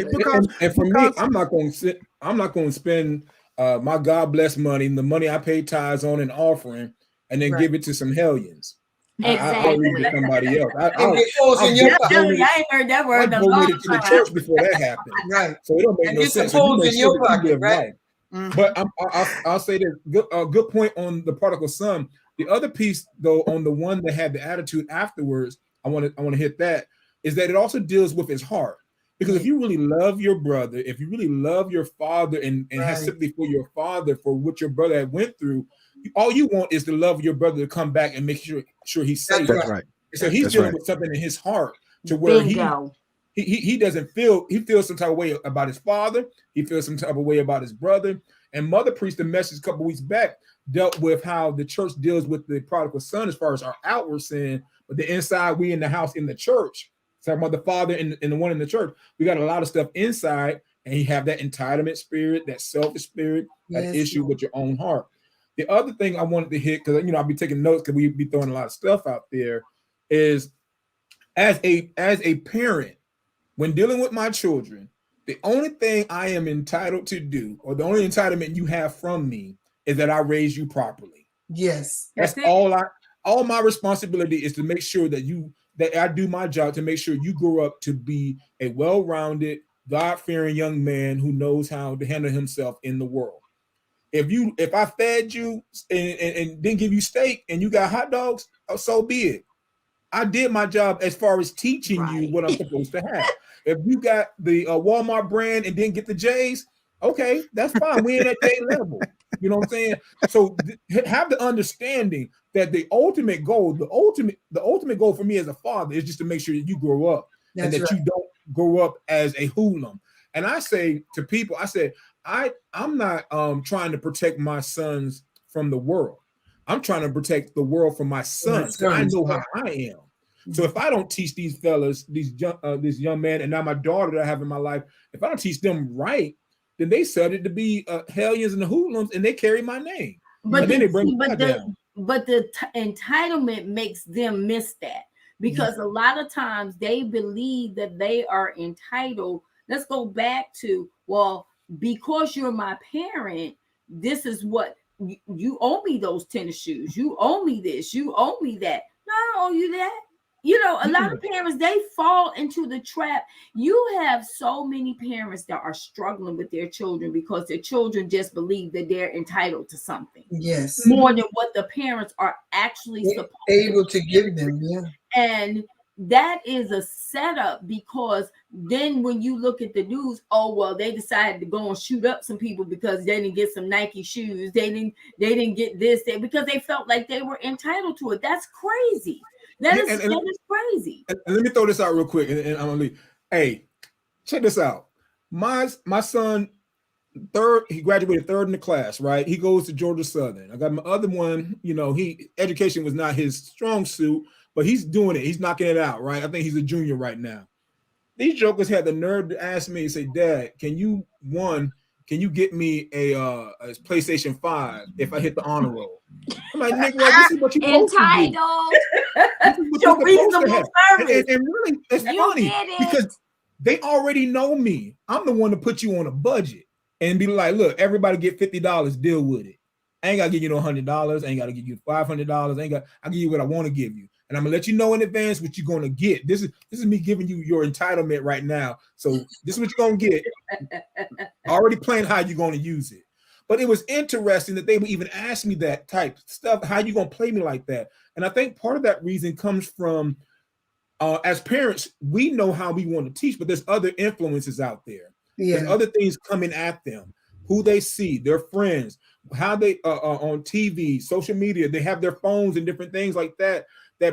Speaker 5: Because for me, I'm not going to spend my God bless money, the money I pay tithes on and offering, and then give it to some hellions. I'll leave it to somebody else.
Speaker 3: And get clothes in your pocket.
Speaker 1: I ain't heard that word in a long
Speaker 5: donated to the
Speaker 1: time.
Speaker 5: church before that happened.
Speaker 3: Right.
Speaker 5: So it don't make
Speaker 3: And
Speaker 5: no
Speaker 3: get some
Speaker 5: sense. So you
Speaker 3: clothes
Speaker 5: make
Speaker 3: in
Speaker 5: sure
Speaker 3: your
Speaker 5: that you
Speaker 3: pocket,
Speaker 5: live
Speaker 3: right?
Speaker 5: right. But I'll say this, good point on the prodigal son. The other piece, though, on the one that had the attitude afterwards, I want to hit that, is that it also deals with his heart. Because if you really love your brother, if you really love your father and have sympathy for your father for what your brother had went through, all you want is the love of your brother to come back and make sure he's safe.
Speaker 2: That's right.
Speaker 5: So he's dealing with something in his heart to where he doesn't feel, he feels some type of way about his father. He feels some type of way about his brother. And Mother preached a message a couple weeks back, dealt with how the church deals with the prodigal son as far as our outward sin, but the inside, we in the house in the church. Talking about the father and the one in the church, we got a lot of stuff inside, and you have that entitlement spirit, that selfish spirit, that issue with your own heart. The other thing I wanted to hit, because I'll be taking notes because we be throwing a lot of stuff out there, is as a parent, when dealing with my children, the only thing I am entitled to do, or the only entitlement you have from me, is that I raise you properly.
Speaker 3: Yes.
Speaker 5: That's all my responsibility is to make sure that I do my job to make sure you grow up to be a well-rounded, God-fearing young man who knows how to handle himself in the world. If I fed you and didn't give you steak and you got hot dogs, so be it. I did my job as far as teaching you what I'm supposed to have. If you got the Walmart brand and didn't get the J's, okay, that's fine. We ain't at J level. You know what I'm saying? So have the understanding that the ultimate goal for me as a father is just to make sure that you grow up and that you don't grow up as a hoodlum. And I say to people, I'm not trying to protect my sons from the world. I'm trying to protect the world from my sons. I know how I am. So if I don't teach these fellas, this young man, and now my daughter that I have in my life, if I don't teach them right, then they started to be hellions and the hoodlums, and they carry my name. But then they bring me down.
Speaker 1: But the entitlement makes them miss that, because a lot of times they believe that they are entitled. Let's go back to, well, because you're my parent, this is what you owe me, those tennis shoes. You owe me this. You owe me that. No, I don't owe you that. A lot of parents, they fall into the trap. You have so many parents that are struggling with their children because their children just believe that they're entitled to something.
Speaker 3: Yes.
Speaker 1: More than what the parents are actually
Speaker 3: able to give them. Yeah.
Speaker 1: And that is a setup, because then when you look at the news, oh, well, they decided to go and shoot up some people because they didn't get some Nike shoes. They didn't get this, because they felt like they were entitled to it. That's crazy. That is crazy.
Speaker 5: And let me throw this out real quick, and I'm gonna leave. Hey, check this out. My son, he graduated third in the class, right? He goes to Georgia Southern. I got my other one, education was not his strong suit, but he's doing it. He's knocking it out, right? I think he's a junior right now. These jokers had the nerve to ask me and say, Dad, can you get me a PlayStation 5 if I hit the honor roll? I'm like, nigga, this is what you're
Speaker 4: entitled.
Speaker 1: Your reasonable service.
Speaker 5: And really, it's funny because they already know me. I'm the one to put you on a budget and be like, look, everybody get $50, deal with it. I ain't gotta give you no $100. I ain't gotta give you $500. I'll give you what I want to give you. And I'm gonna let you know in advance what you're gonna get. This is me giving you your entitlement right now. So this is what you're gonna get. Already planned how you're gonna use it. But it was interesting that they would even ask me that type stuff. How you gonna play me like that? And I think part of that reason comes from as parents, we know how we want to teach, but there's other influences out there. Yeah. There's other things coming at them, who they see, their friends, how they on TV, social media, they have their phones and different things like that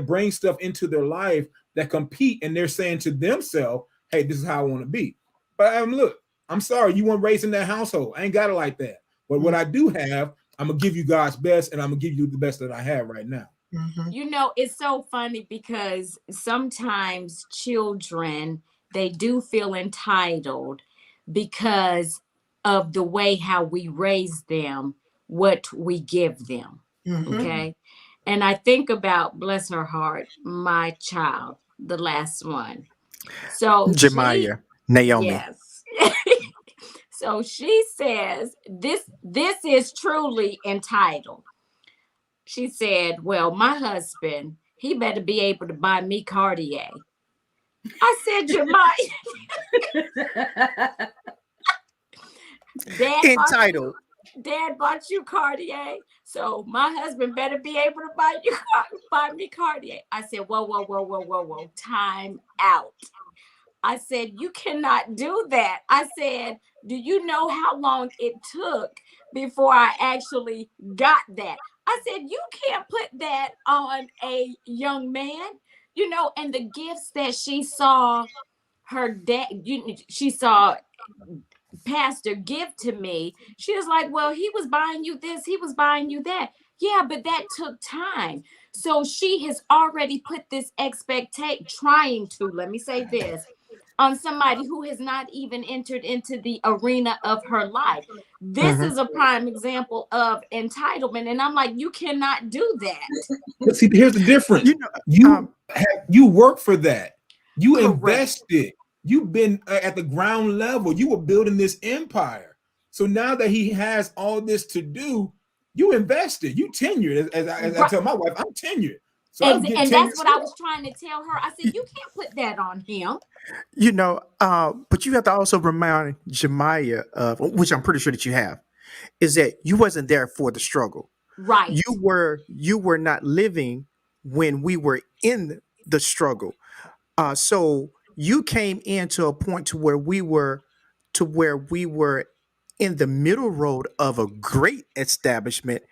Speaker 5: bring stuff into their life that compete, and they're saying to themselves, hey, this is how I want to be. But look, I'm sorry, you weren't raised in that household. I ain't got it like that. But what I do have, I'm gonna give you God's best, and I'm gonna give you the best that I have right now.
Speaker 4: Mm-hmm. It's so funny because sometimes children, they do feel entitled because of the way how we raise them, what we give them. Mm-hmm. Okay. And I think about, bless her heart, my child, the last one. So
Speaker 2: Jemiah, Naomi.
Speaker 4: Yes. So she says, this is truly entitled. She said, well, my husband, he better be able to buy me Cartier. I said, Jemima,
Speaker 2: Entitled.
Speaker 4: Dad bought you Cartier, so my husband better be able to buy me Cartier. I said, whoa, time out. I said, you cannot do that. I said, do you know how long it took before I actually got that? I said, you can't put that on a young man, and the gifts that she saw her dad, she saw pastor give to me. She was like, well, he was buying you this, he was buying you that. Yeah, but that took time. So she has already put this expectation, trying to, let me say this, on somebody who has not even entered into the arena of her life. This is a prime example of entitlement. And I'm like, you cannot do that.
Speaker 5: But see, here's the difference. You work for that. You invested. You've been at the ground level. You were building this empire. So now that he has all this to do, you invested. You tenured. As I tell my wife, I'm tenured. So
Speaker 4: and that's what I was trying to tell her. I said, you can't put that on him.
Speaker 2: But you have to also remind Jemima of, which I'm pretty sure that you have, is that you wasn't there for the struggle.
Speaker 4: Right.
Speaker 2: You were not living when we were in the struggle. So you came into a point to where we were in the middle road of a great establishment.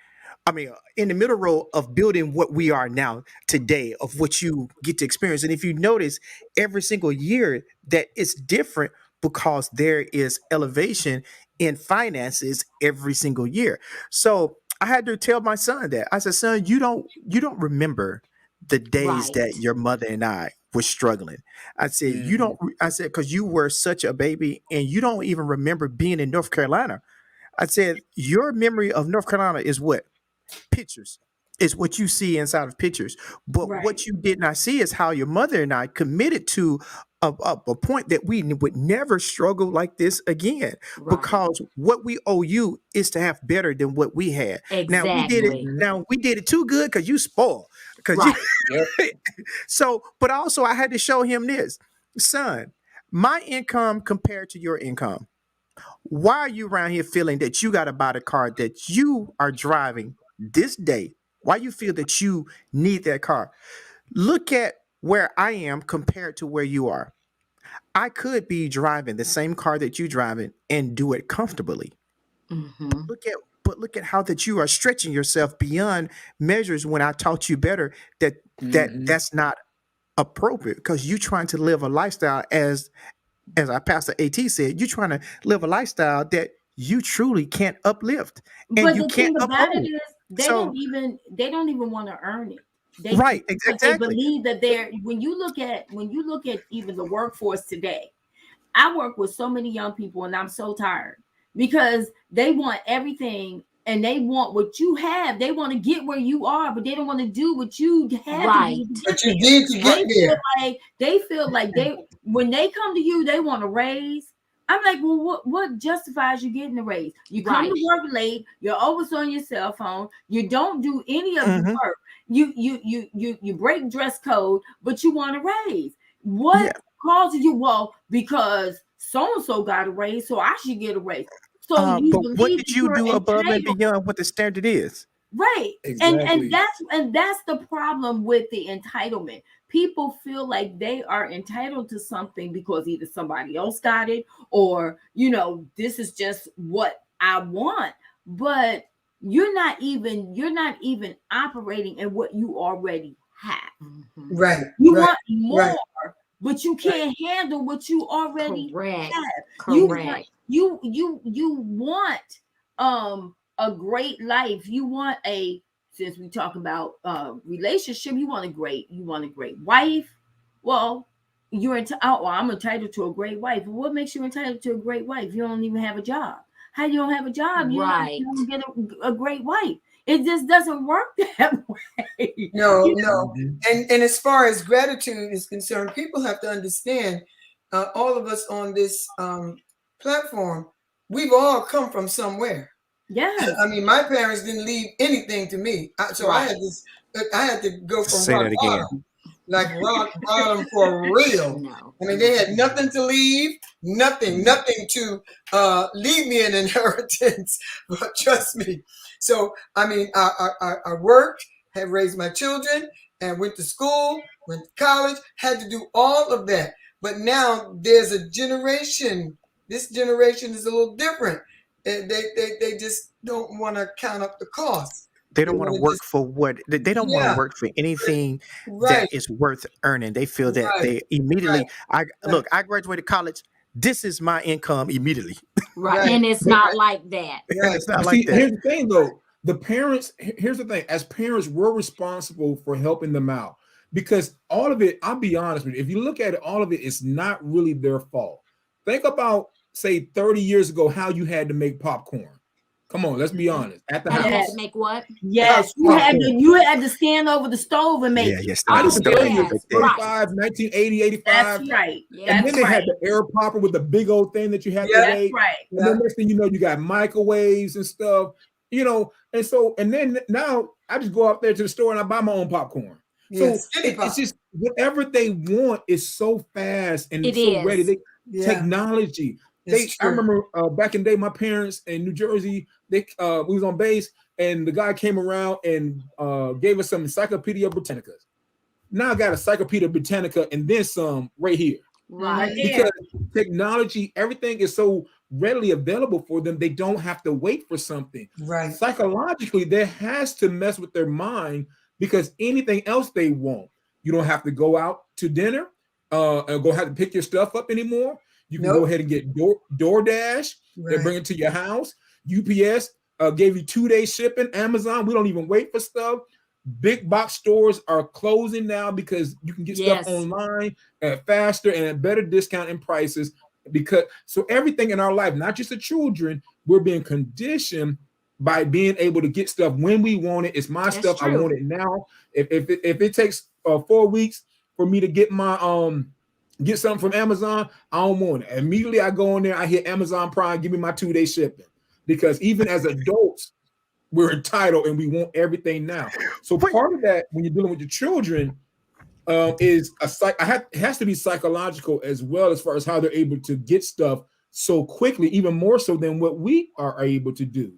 Speaker 2: I mean, in the middle road of building what we are now today, of what you get to experience. And if you notice, every single year that it's different because there is elevation in finances every single year. So I had to tell my son that. I said, son, you don't remember the days that your mother and I were struggling. I said, because you were such a baby and you don't even remember being in North Carolina. I said, your memory of North Carolina is what? Pictures. It's what you see inside of pictures. But what you did not see is how your mother and I committed to a point that we would never struggle like this again. Because what we owe you is to have better than what we had.
Speaker 4: Exactly.
Speaker 2: Now we did it too good because you spoiled. So, but also I had to show him this. Son, my income compared to your income. Why are you around here feeling that you got to buy the car that you are driving this day? Why you feel that you need that car? Look at where I am compared to where you are. I could be driving the same car that you driving and do it comfortably. Look at how that you are stretching yourself beyond measures when I taught you better that's not appropriate because you're trying to live a lifestyle as our pastor AT said, you're trying to live a lifestyle that you truly can't uplift. And
Speaker 1: but
Speaker 2: you can't
Speaker 1: about it is they don't even want to earn it.
Speaker 2: Exactly.
Speaker 1: They believe that when you look at even the workforce today, I work with so many young people and I'm so tired because they want everything and they want what you have. They want to get where you are, but they don't want to do what you have to do.
Speaker 3: But you did to get there.
Speaker 1: They feel like when they come to you, they want a raise. I'm like, well, what justifies you getting a raise? You come to work late. You're always on your cell phone. You don't do any of the work. You break dress code, but you want a raise. What causes you? Well, because so and so got a raise, so I should get a raise. So
Speaker 2: but what did you do above and beyond what the standard is?
Speaker 1: Right. Exactly. And that's the problem with the entitlement. People feel like they are entitled to something because either somebody else got it or, this is just what I want. But you're not even operating in what you already have.
Speaker 3: Right.
Speaker 1: You want more, but you can't handle what you already have.
Speaker 4: Correct.
Speaker 1: You want a great life. You want since we talk about relationship, you want a great wife. Well, I'm entitled to a great wife. What makes you entitled to a great wife? You don't even have a job. How you don't have a job? You don't get a great wife. It just doesn't work that way.
Speaker 3: No. And as far as gratitude is concerned, people have to understand, all of us on this platform, we've all come from somewhere.
Speaker 1: Yeah.
Speaker 3: I mean, my parents didn't leave anything to me. So I had this I had to go from
Speaker 2: Say
Speaker 3: rock
Speaker 2: that again.
Speaker 3: bottom, like rock bottom for real.
Speaker 4: No.
Speaker 3: I mean, they had nothing to leave, nothing to leave me an inheritance. But trust me. So I mean, I worked, had raised my children, and went to school, went to college, had to do all of that. But now there's a generation. This generation is a little different. They just don't want to count up the cost.
Speaker 2: They
Speaker 3: They
Speaker 2: don't want to
Speaker 3: want to
Speaker 2: work
Speaker 3: just,
Speaker 2: for what they don't want to
Speaker 3: yeah,
Speaker 2: work for anything that
Speaker 3: right,
Speaker 2: is worth earning. They feel that
Speaker 3: right,
Speaker 2: they immediately. I
Speaker 3: right,
Speaker 2: look. I graduated college. This is my income immediately,
Speaker 4: Right.
Speaker 3: right,
Speaker 4: And it's
Speaker 5: But,
Speaker 4: not like that.
Speaker 2: and
Speaker 3: right.
Speaker 2: it's not
Speaker 5: but
Speaker 2: like
Speaker 5: see,
Speaker 2: that.
Speaker 5: here's the thing though. The parents, here's the thing. As parents, we're responsible for helping them out because all of it, I'll be honest with you, if you look at it, all of it is not really their fault. Think about, say, 30 years ago, how you had to make popcorn. Come on, let's be honest. At the
Speaker 4: How you had
Speaker 1: Yes,
Speaker 4: to
Speaker 5: house.
Speaker 4: make what?
Speaker 1: yes.
Speaker 5: Popcorn.
Speaker 1: You had to stand over the stove and
Speaker 2: Yeah,
Speaker 1: make it.
Speaker 2: yes,
Speaker 5: I
Speaker 2: the
Speaker 5: used
Speaker 4: Oh,
Speaker 5: to tell
Speaker 2: stove
Speaker 5: you,
Speaker 2: right
Speaker 4: yes.
Speaker 2: there.
Speaker 4: Right.
Speaker 5: 45, 1980,
Speaker 1: That's
Speaker 5: 85.
Speaker 1: right.
Speaker 4: Yeah.
Speaker 5: And
Speaker 1: That's
Speaker 5: then they had
Speaker 1: right.
Speaker 5: the air popper with the big old thing that you had to
Speaker 3: Yeah,
Speaker 1: That's
Speaker 5: wait.
Speaker 1: right.
Speaker 5: And
Speaker 3: yeah,
Speaker 5: then next thing you know, you got microwaves and stuff, And so, and then now I just go out there to the store and I buy my own popcorn.
Speaker 3: yeah.
Speaker 5: So
Speaker 3: Skinny
Speaker 5: it's
Speaker 3: pop.
Speaker 5: just whatever they want is so fast and
Speaker 4: It
Speaker 5: so ready.
Speaker 4: is.
Speaker 3: Yeah,
Speaker 5: Technology.
Speaker 3: it's
Speaker 5: I
Speaker 3: true.
Speaker 5: remember back in the day, my parents in New Jersey, we was on base and the guy came around and gave us some Encyclopedia Britannicas. Now I got a Encyclopedia Britannica and then some right here
Speaker 1: Right
Speaker 3: Mhm.
Speaker 4: Right.
Speaker 5: because
Speaker 1: there.
Speaker 5: technology, everything is so readily available for them. They don't have to wait for something.
Speaker 3: Right.
Speaker 5: Psychologically, there has to mess with their mind because anything else they want, you don't have to go out to dinner, and go have to pick your stuff up anymore. You can go
Speaker 3: Nope.
Speaker 5: ahead and get DoorDash. They
Speaker 3: Right.
Speaker 5: bring it to your house. UPS gave you 2 day shipping. Amazon, we don't even wait for stuff. Big box stores are closing now because you can get stuff
Speaker 4: Yes.
Speaker 5: online at faster and at better discount and prices. Because so everything in our life, not just the children, we're being conditioned by being able to get stuff when we want it. It's my
Speaker 4: That's
Speaker 5: stuff. I
Speaker 4: true.
Speaker 5: want it now. If it takes 4 weeks for me to get my get something from Amazon, I don't want it. Immediately I go in there, I hit Amazon Prime, give me my 2 day shipping. Because even as adults, we're entitled and we want everything now. So
Speaker 2: Wait,
Speaker 5: part of that, when you're dealing with your children, is it has to be psychological as well, as far as how they're able to get stuff so quickly, even more so than what we are able to do.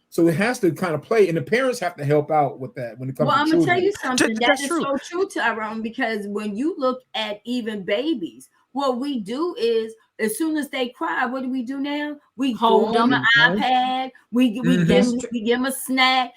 Speaker 5: So it has to kind of play, and the parents have to help out with that when it comes
Speaker 1: Well,
Speaker 5: to
Speaker 1: I'm gonna tell
Speaker 5: children.
Speaker 1: you something that
Speaker 2: that's
Speaker 1: is
Speaker 2: true.
Speaker 1: so true, Tyrone, because when you look at even babies, what we do is as soon as they cry, what do we do now? We
Speaker 4: Hold
Speaker 1: throw them an
Speaker 4: them.
Speaker 5: Mhm.
Speaker 1: iPad, we give
Speaker 5: Mhm.
Speaker 1: them we give them a snack,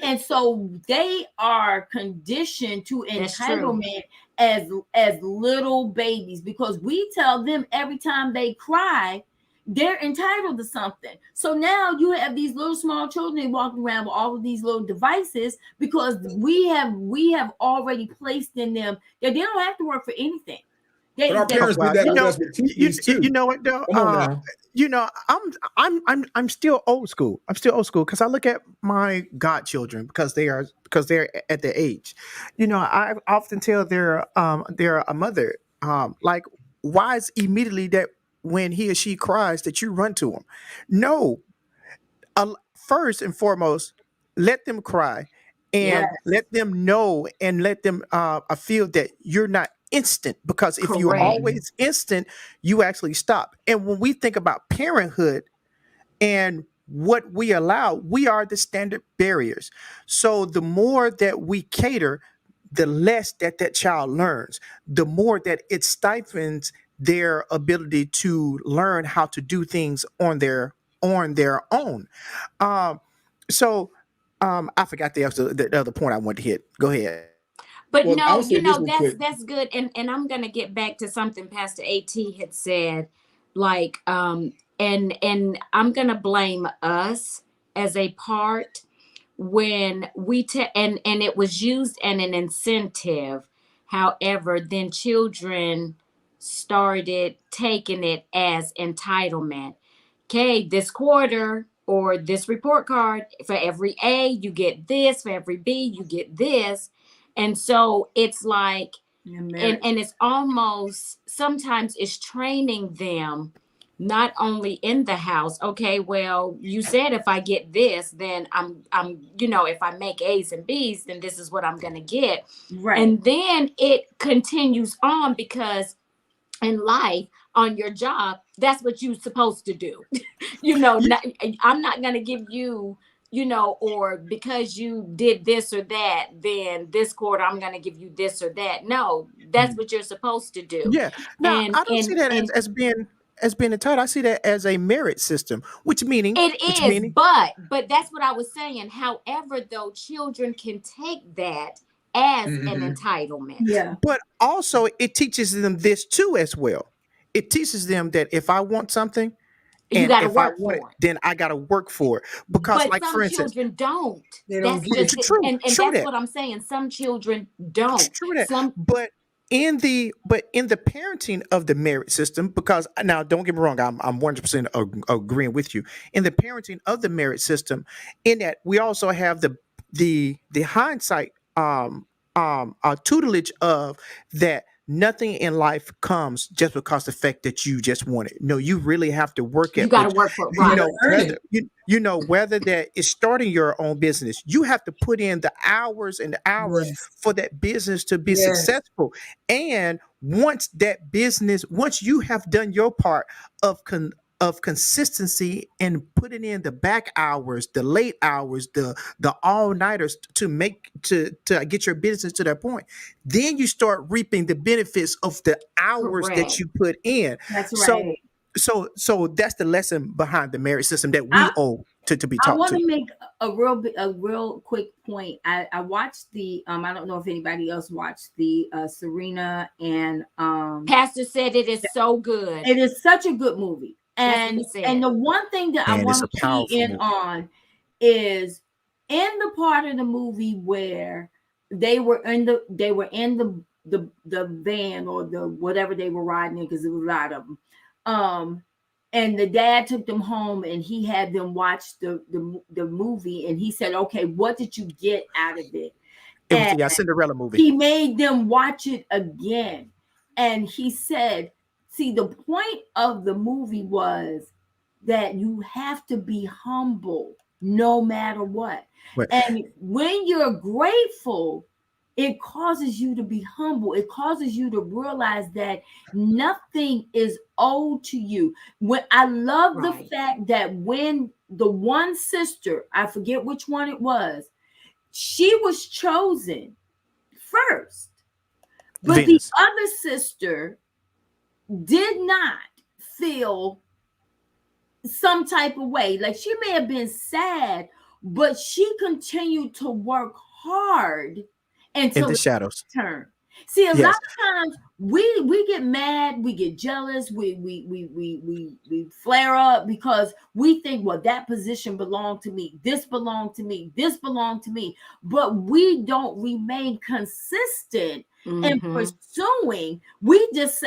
Speaker 1: and so they are conditioned to
Speaker 4: That's true.
Speaker 1: entitlement as little babies because we tell them every time they cry they're entitled to something. So now you have these little small children walking around with all of these little devices because we have already placed in them that they don't have to work for anything.
Speaker 5: But
Speaker 1: They
Speaker 5: our
Speaker 1: they
Speaker 2: Oh,
Speaker 5: parents did
Speaker 2: well,
Speaker 5: that with us with TVs
Speaker 2: you
Speaker 5: too.
Speaker 2: know what though?
Speaker 5: Come on now.
Speaker 2: I'm still old school. I'm still old school because I look at my godchildren because they're at their age. I often tell their a mother like, why is immediately that when he or she cries that you run to him? No, first and foremost, let them cry
Speaker 1: yes,
Speaker 2: and let them know and let them feel that you're not instant, because if you're
Speaker 4: Correct.
Speaker 5: Mhm.
Speaker 2: always instant, you actually stop. And when we think about parenthood and what we allow, we are the standard barriers. So the more that we cater, the less that child learns, the more that it stifles their ability to learn how to do things on their own. um, I forgot the other point I wanted to hit. Go ahead.
Speaker 4: But
Speaker 5: Well, I
Speaker 4: no,
Speaker 5: would say this real
Speaker 4: that's
Speaker 5: quick.
Speaker 4: that's good. And I'm gonna get back to something Pastor AT had said, like and I'm gonna blame us as a part when and it was used as an incentive. However, then children started taking it as entitlement. Okay, this quarter or this report card, for every A, you get this, for every B, you get this. And so it's like,
Speaker 1: and
Speaker 4: and
Speaker 1: Mary.
Speaker 4: it's almost sometimes it's training them not only in the house. Okay, well, you said if I get this, then if I make A's and B's, then this is what I'm going to get.
Speaker 1: Right.
Speaker 4: And then it continues on, because in life, on your job, that's what you're supposed to do. I'm not going to give you, or because you did this or that, then this quarter I'm going to give you this or that. No, that's what you're supposed to do.
Speaker 2: Yeah. Now,
Speaker 4: And
Speaker 2: I don't see that
Speaker 4: and
Speaker 2: as being entitled. I see that as a merit system, which meaning,
Speaker 4: it
Speaker 2: which
Speaker 4: is,
Speaker 2: meaning,
Speaker 4: but that's what I was saying. However, though, children can take that as an entitlement.
Speaker 1: Yeah.
Speaker 2: but also it teaches them this too as well. It teaches them that if I want something,
Speaker 4: You
Speaker 2: and
Speaker 4: got to
Speaker 2: if I
Speaker 4: work
Speaker 2: want it,
Speaker 4: for it.
Speaker 2: then I got to work for it. Because,
Speaker 4: But
Speaker 2: like for
Speaker 4: some
Speaker 2: instance,
Speaker 4: children don't.
Speaker 3: They don't
Speaker 4: That's
Speaker 3: get
Speaker 4: just
Speaker 3: it.
Speaker 4: it.
Speaker 2: true,
Speaker 4: And
Speaker 2: true
Speaker 4: that's
Speaker 2: that.
Speaker 4: what I'm saying. Some children don't.
Speaker 2: True that.
Speaker 4: Some
Speaker 2: But in the parenting of the merit system, because now don't get me wrong, I'm 100% agreeing with you. In the parenting of the merit system, in that we also have the hindsight tutelage of that nothing in life comes just because the fact that you just want it. No, you really have to work
Speaker 4: you
Speaker 2: at
Speaker 4: got to
Speaker 2: it.
Speaker 4: work for it,
Speaker 3: You
Speaker 4: right?
Speaker 3: gotta earn
Speaker 2: Whether
Speaker 3: it.
Speaker 2: whether that is starting your own business, you have to put in the hours and the hours
Speaker 3: Yes.
Speaker 2: for that business to be
Speaker 3: Yes.
Speaker 2: successful. And once you have done your part of consistency and putting in the back hours, the late hours, the all-nighters to get your business to that point, then you start reaping the benefits of the hours that
Speaker 4: Correct.
Speaker 2: you put in.
Speaker 1: That's
Speaker 2: So
Speaker 1: right.
Speaker 2: so that's the lesson behind the merit system that we
Speaker 1: I
Speaker 2: owe to be
Speaker 1: I
Speaker 2: taught
Speaker 1: want
Speaker 2: to.
Speaker 1: to make a real quick point. I watched the I don't know if anybody else watched the Serena and
Speaker 4: Pastor said it is so good.
Speaker 1: it is such a good movie.
Speaker 4: That's what
Speaker 1: And
Speaker 4: he said.
Speaker 1: the one thing that I
Speaker 2: And it's
Speaker 1: want
Speaker 2: a
Speaker 1: to key
Speaker 2: powerful
Speaker 1: in
Speaker 2: movie.
Speaker 1: on is in the part of the movie where they were in the van or the whatever they were riding in, because there was a lot of them. And the dad took them home and he had them watch the movie, and he said, okay, what did you get out of it?
Speaker 2: It was
Speaker 1: And
Speaker 2: the Cinderella movie.
Speaker 1: he made them watch it again. And he said, see, the point of the movie was that you have to be humble no matter what.
Speaker 2: But
Speaker 1: And when you're grateful, it causes you to be humble. It causes you to realize that nothing is owed to you. When I love the
Speaker 4: Right.
Speaker 1: fact that when the one sister, I forget which one it was, she was chosen first, but the
Speaker 2: Venus.
Speaker 1: other sister did not feel some type of way. Like, she may have been sad, but she continued to work hard
Speaker 2: In
Speaker 1: until
Speaker 2: the
Speaker 1: it
Speaker 2: shadows.
Speaker 1: turned. See, a lot
Speaker 2: Yes.
Speaker 1: of times we get mad, we get jealous, we flare up because we think, well, that position belonged to me, this belonged to me, this belonged to me, but we don't remain consistent in
Speaker 4: Mm-hmm.
Speaker 1: pursuing. We just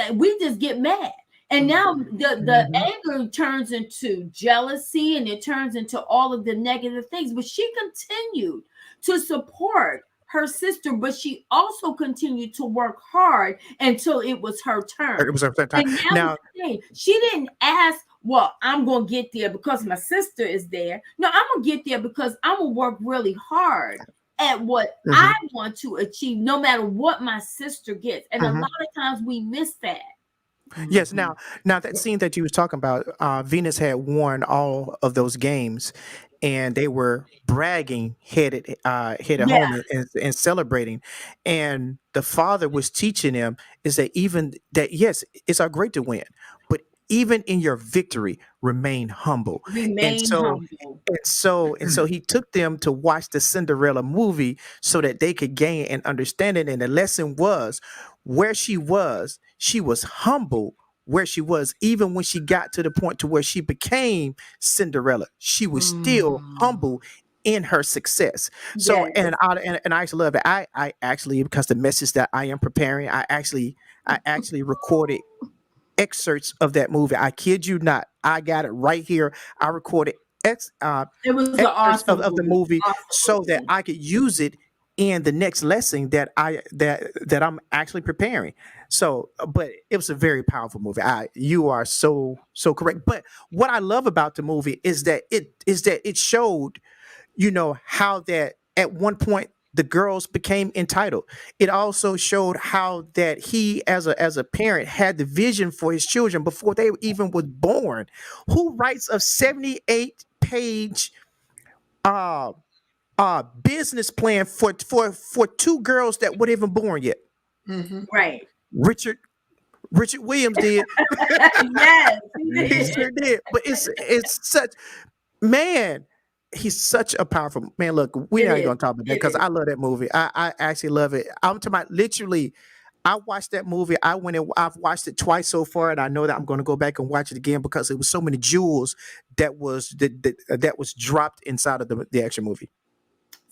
Speaker 1: get mad. And now the anger turns into jealousy, and it turns into all of the negative things. But she continued to support her sister, but she also continued to work hard until it was her turn.
Speaker 2: It was a time.
Speaker 1: And now
Speaker 2: Now,
Speaker 1: the thing, she didn't ask, well, I'm going to get there because my sister is there. No, I'm going to get there because I'm going to work really hard at what I want to achieve, no matter what my sister gets. And a lot of times we miss that.
Speaker 2: yes. Now that scene that you was talking about, Venus had won all of those games, and they were bragging, headed
Speaker 1: Yeah.
Speaker 2: home and celebrating. And the father was teaching them is that even that, yes, it's great to win, but even in your victory, remain humble. And
Speaker 1: Remain
Speaker 2: so
Speaker 1: humble.
Speaker 2: and so he took them to watch the Cinderella movie so that they could gain an understanding. And the lesson was where she was humble where she was. Even when she got to the point to where she became Cinderella, she was still humble in her success. So,
Speaker 1: Yes.
Speaker 2: and I actually love it. I actually, because the message that I am preparing, I actually recorded excerpts of that movie. I kid you not. I got it right here. I recorded
Speaker 1: It was an
Speaker 2: excerpts
Speaker 1: awesome
Speaker 2: of the
Speaker 1: movie.
Speaker 2: movie
Speaker 1: Awesome
Speaker 2: so that
Speaker 1: movie.
Speaker 2: I could use it in the next lesson that I'm actually preparing. So, but it was a very powerful movie. You are so correct. But what I love about the movie is that it showed, how that at one point the girls became entitled. It also showed how that he, as a parent, had the vision for his children before they even was born. Who writes a 78-page uh business plan for two girls that weren't even born yet?
Speaker 3: Mm-hmm.
Speaker 1: Right.
Speaker 2: Richard Williams did.
Speaker 1: Yes,
Speaker 2: He sure did. But it's such, man, he's such a powerful man. Look, we're not gonna talk about that because I love that movie. I actually love it. I'm talking about literally. I watched that movie. I've watched it twice so far, and I know that I'm going to go back and watch it again because it was so many jewels that was dropped inside of the action movie.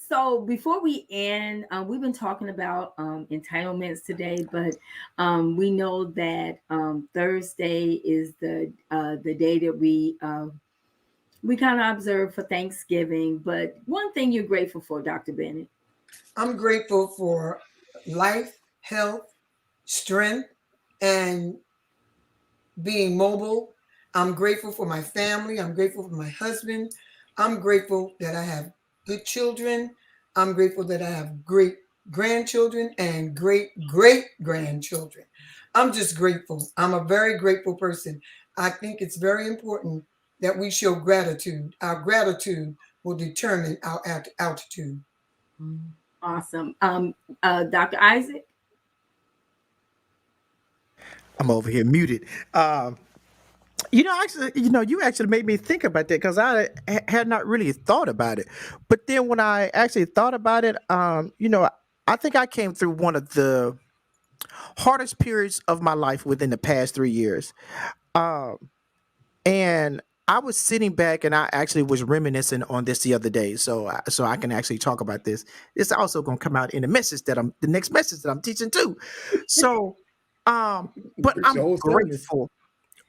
Speaker 1: So before we end, we've been talking about entitlements today, but we know that Thursday is the day that we kind of observe for Thanksgiving. But one thing you're grateful for, Dr. Bennett?
Speaker 3: I'm grateful for life, health, strength, and being mobile. I'm grateful for my family. I'm grateful for my husband. I'm grateful that I have good children. I'm grateful that I have great grandchildren and great grandchildren. I'm just grateful. I'm a very grateful person. I think it's very important that we show gratitude. Our gratitude will determine our altitude.
Speaker 1: Awesome. Dr. Isaac?
Speaker 2: I'm over here muted. You actually made me think about that because had not really thought about it. But then when I actually thought about it, I think I came through one of the hardest periods of my life within the past 3 years. And I was sitting back and I actually was reminiscing on this the other day. So I can actually talk about this. It's also going to come out in the next message that I'm teaching too. So, but I'm grateful.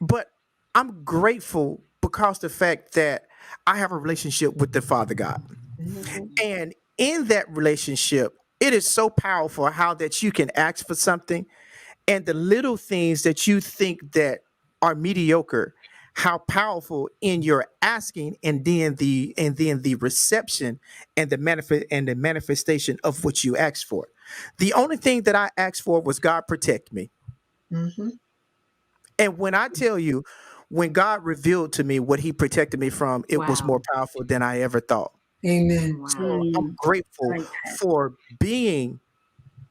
Speaker 2: But I'm grateful because the fact that I have a relationship with the Father God.
Speaker 3: Mm-hmm.
Speaker 2: And in that relationship, it is so powerful how that you can ask for something and the little things that you think that are mediocre, how powerful in your asking and then the reception and the manifestation of what you asked for. The only thing that I asked for was God protect me.
Speaker 3: Mm-hmm.
Speaker 2: And when I tell you, when God revealed to me what he protected me from, it was more powerful than I ever thought.
Speaker 3: Amen.
Speaker 2: So I'm grateful for being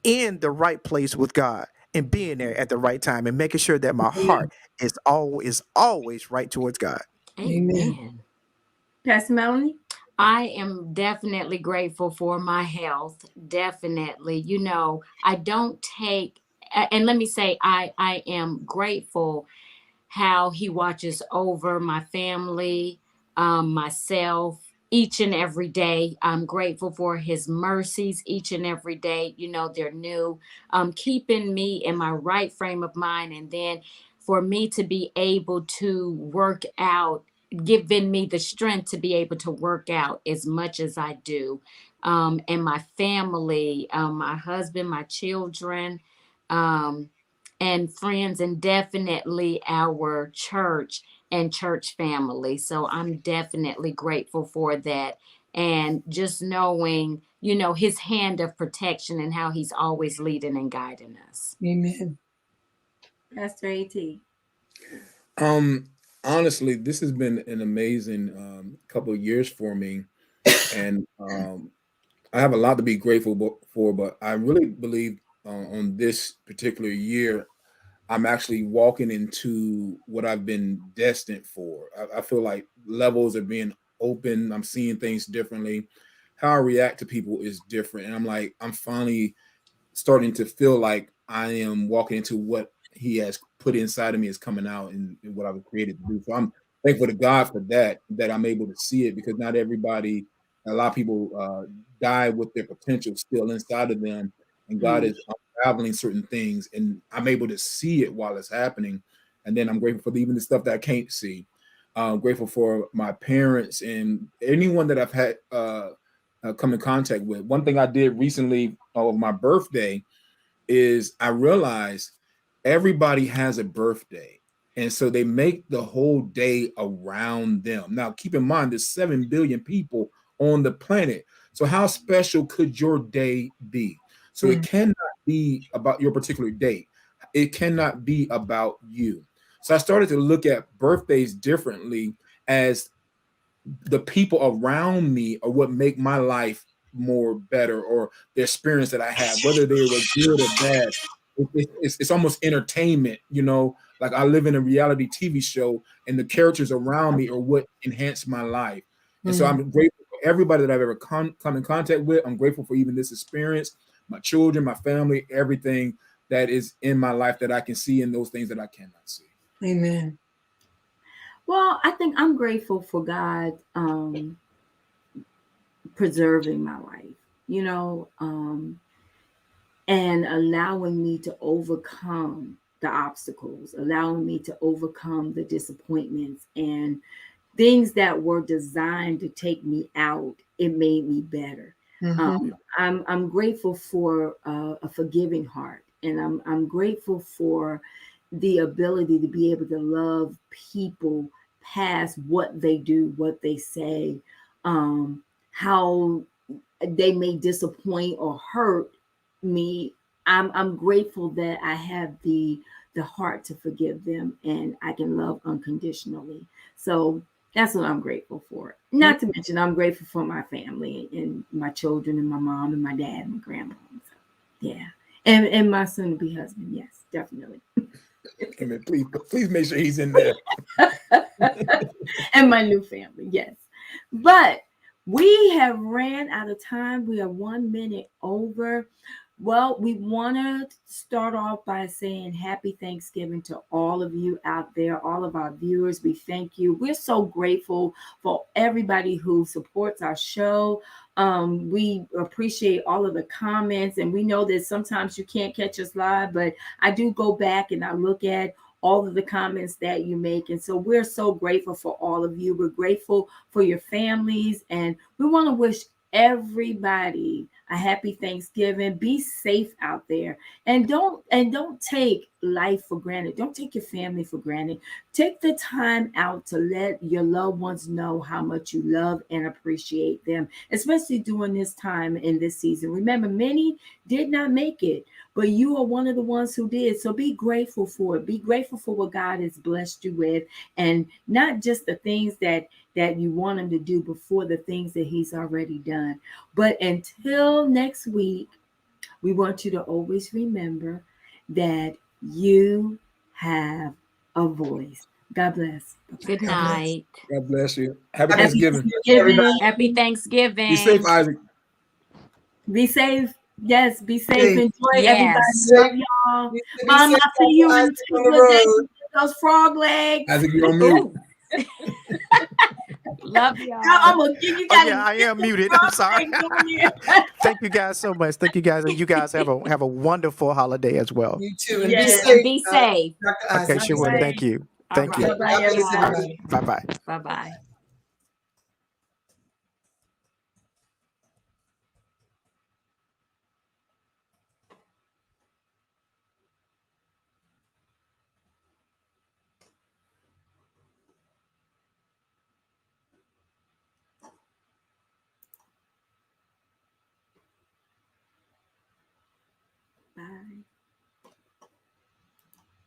Speaker 2: in the right place with God and being there at the right time and making sure that my heart is always right towards God.
Speaker 3: Amen.
Speaker 1: Pastor Melanie?
Speaker 4: I am definitely grateful for my health. Definitely. I don't take, and let me say, I am grateful how he watches over my family, myself, each and every day. I'm grateful for his mercies each and every day. They're new, keeping me in my right frame of mind. And then for me to be able to work out, giving me the strength to be able to work out as much as I do. And my family, my husband, my children, and friends, and definitely our church and church family. So I'm definitely grateful for that. And just knowing, his hand of protection and how he's always leading and guiding us.
Speaker 3: Amen.
Speaker 1: Pastor A.T.
Speaker 5: Honestly, this has been an amazing couple of years for me, and I have a lot to be grateful for. But I really believe on this particular year, I'm actually walking into what I've been destined for. I feel like levels are being open. I'm seeing things differently. How I react to people is different, and I'm finally starting to feel like I am walking into what he has put inside of me is coming out and what I was created to do. So I'm thankful to God for that I'm able to see it, because not everybody, a lot of people die with their potential still inside of them, and God is unraveling certain things, and I'm able to see it while it's happening. And then I'm grateful for even the stuff that I can't see. I'm grateful for my parents and anyone that I've had come in contact with. One thing I did recently on my birthday is I realized everybody has a birthday. And so they make the whole day around them. Now, keep in mind, there's 7 billion people on the planet. So how special could your day be? So it cannot be about your particular date. It cannot be about you. So I started to look at birthdays differently, as the people around me are what make my life more better, or the experience that I have, whether they were good or bad. It's almost entertainment, you know, like I live in a reality TV show and the characters around me are what enhance my life. And so I'm grateful for everybody that I've ever come in contact with. I'm grateful for even this experience, my children, my family, everything that is in my life that I can see, and those things that I cannot see.
Speaker 3: Amen.
Speaker 1: Well, I think I'm grateful for God preserving my life, you know, and allowing me to overcome the obstacles, allowing me to overcome the disappointments and things that were designed to take me out. It made me better. I'm grateful for a forgiving heart, and I'm grateful for the ability to be able to love people past what they do, what they say, how they may disappoint or hurt me. I'm grateful that I have the heart to forgive them, and I can love unconditionally. So that's what I'm grateful for. Not to mention, I'm grateful for my family and my children and my mom and my dad and my grandma. So, yeah, and my soon-to-be husband. Yes, definitely.
Speaker 5: Amen. Please make sure he's in there.
Speaker 1: And my new family. Yes, but we have ran out of time. We are 1 minute over. Well, we want to start off by saying happy Thanksgiving to all of you out there, all of our viewers. We thank you. We're so grateful for everybody who supports our show. We appreciate all of the comments, and we know that sometimes you can't catch us live, but I do go back and I look at all of the comments that you make. And so we're so grateful for all of you. We're grateful for your families, and we want to wish everybody a happy Thanksgiving. Be safe out there, and don't take life for granted. Don't take your family for granted. Take the time out to let your loved ones know how much you love and appreciate them, especially during this time in this season. Remember, many did not make it, but you are one of the ones who did. So be grateful for it. Be grateful for what God has blessed you with, and not just the things that you want him to do before the things that he's already done. But until next week, we want you to always remember that you have a voice. God bless.
Speaker 4: Good night.
Speaker 5: God bless you. Happy
Speaker 3: Happy
Speaker 5: Thanksgiving.
Speaker 4: Happy Thanksgiving.
Speaker 5: Be safe, Isaac.
Speaker 1: Be safe. Yes, be safe.
Speaker 3: Safe.
Speaker 1: Enjoy
Speaker 4: Yes.
Speaker 1: everybody. Love y'all. Mom, I'll see you in 2 good days. Those frog legs.
Speaker 5: Isaac, you're on mute.
Speaker 4: Love y'all.
Speaker 1: I'm gonna give you
Speaker 2: Oh
Speaker 1: guys.
Speaker 2: yeah, I am muted. I'm sorry. Thank you guys so much. Thank you guys, and you guys have a wonderful holiday as well.
Speaker 3: You too. And
Speaker 1: Yes.
Speaker 4: Be safe.
Speaker 3: Dr.
Speaker 2: Okay,
Speaker 3: Isaac.
Speaker 2: sure. Thank you.
Speaker 4: All
Speaker 2: Thank you.
Speaker 4: right.
Speaker 1: Bye, everybody.
Speaker 2: Bye bye.
Speaker 4: Bye-bye.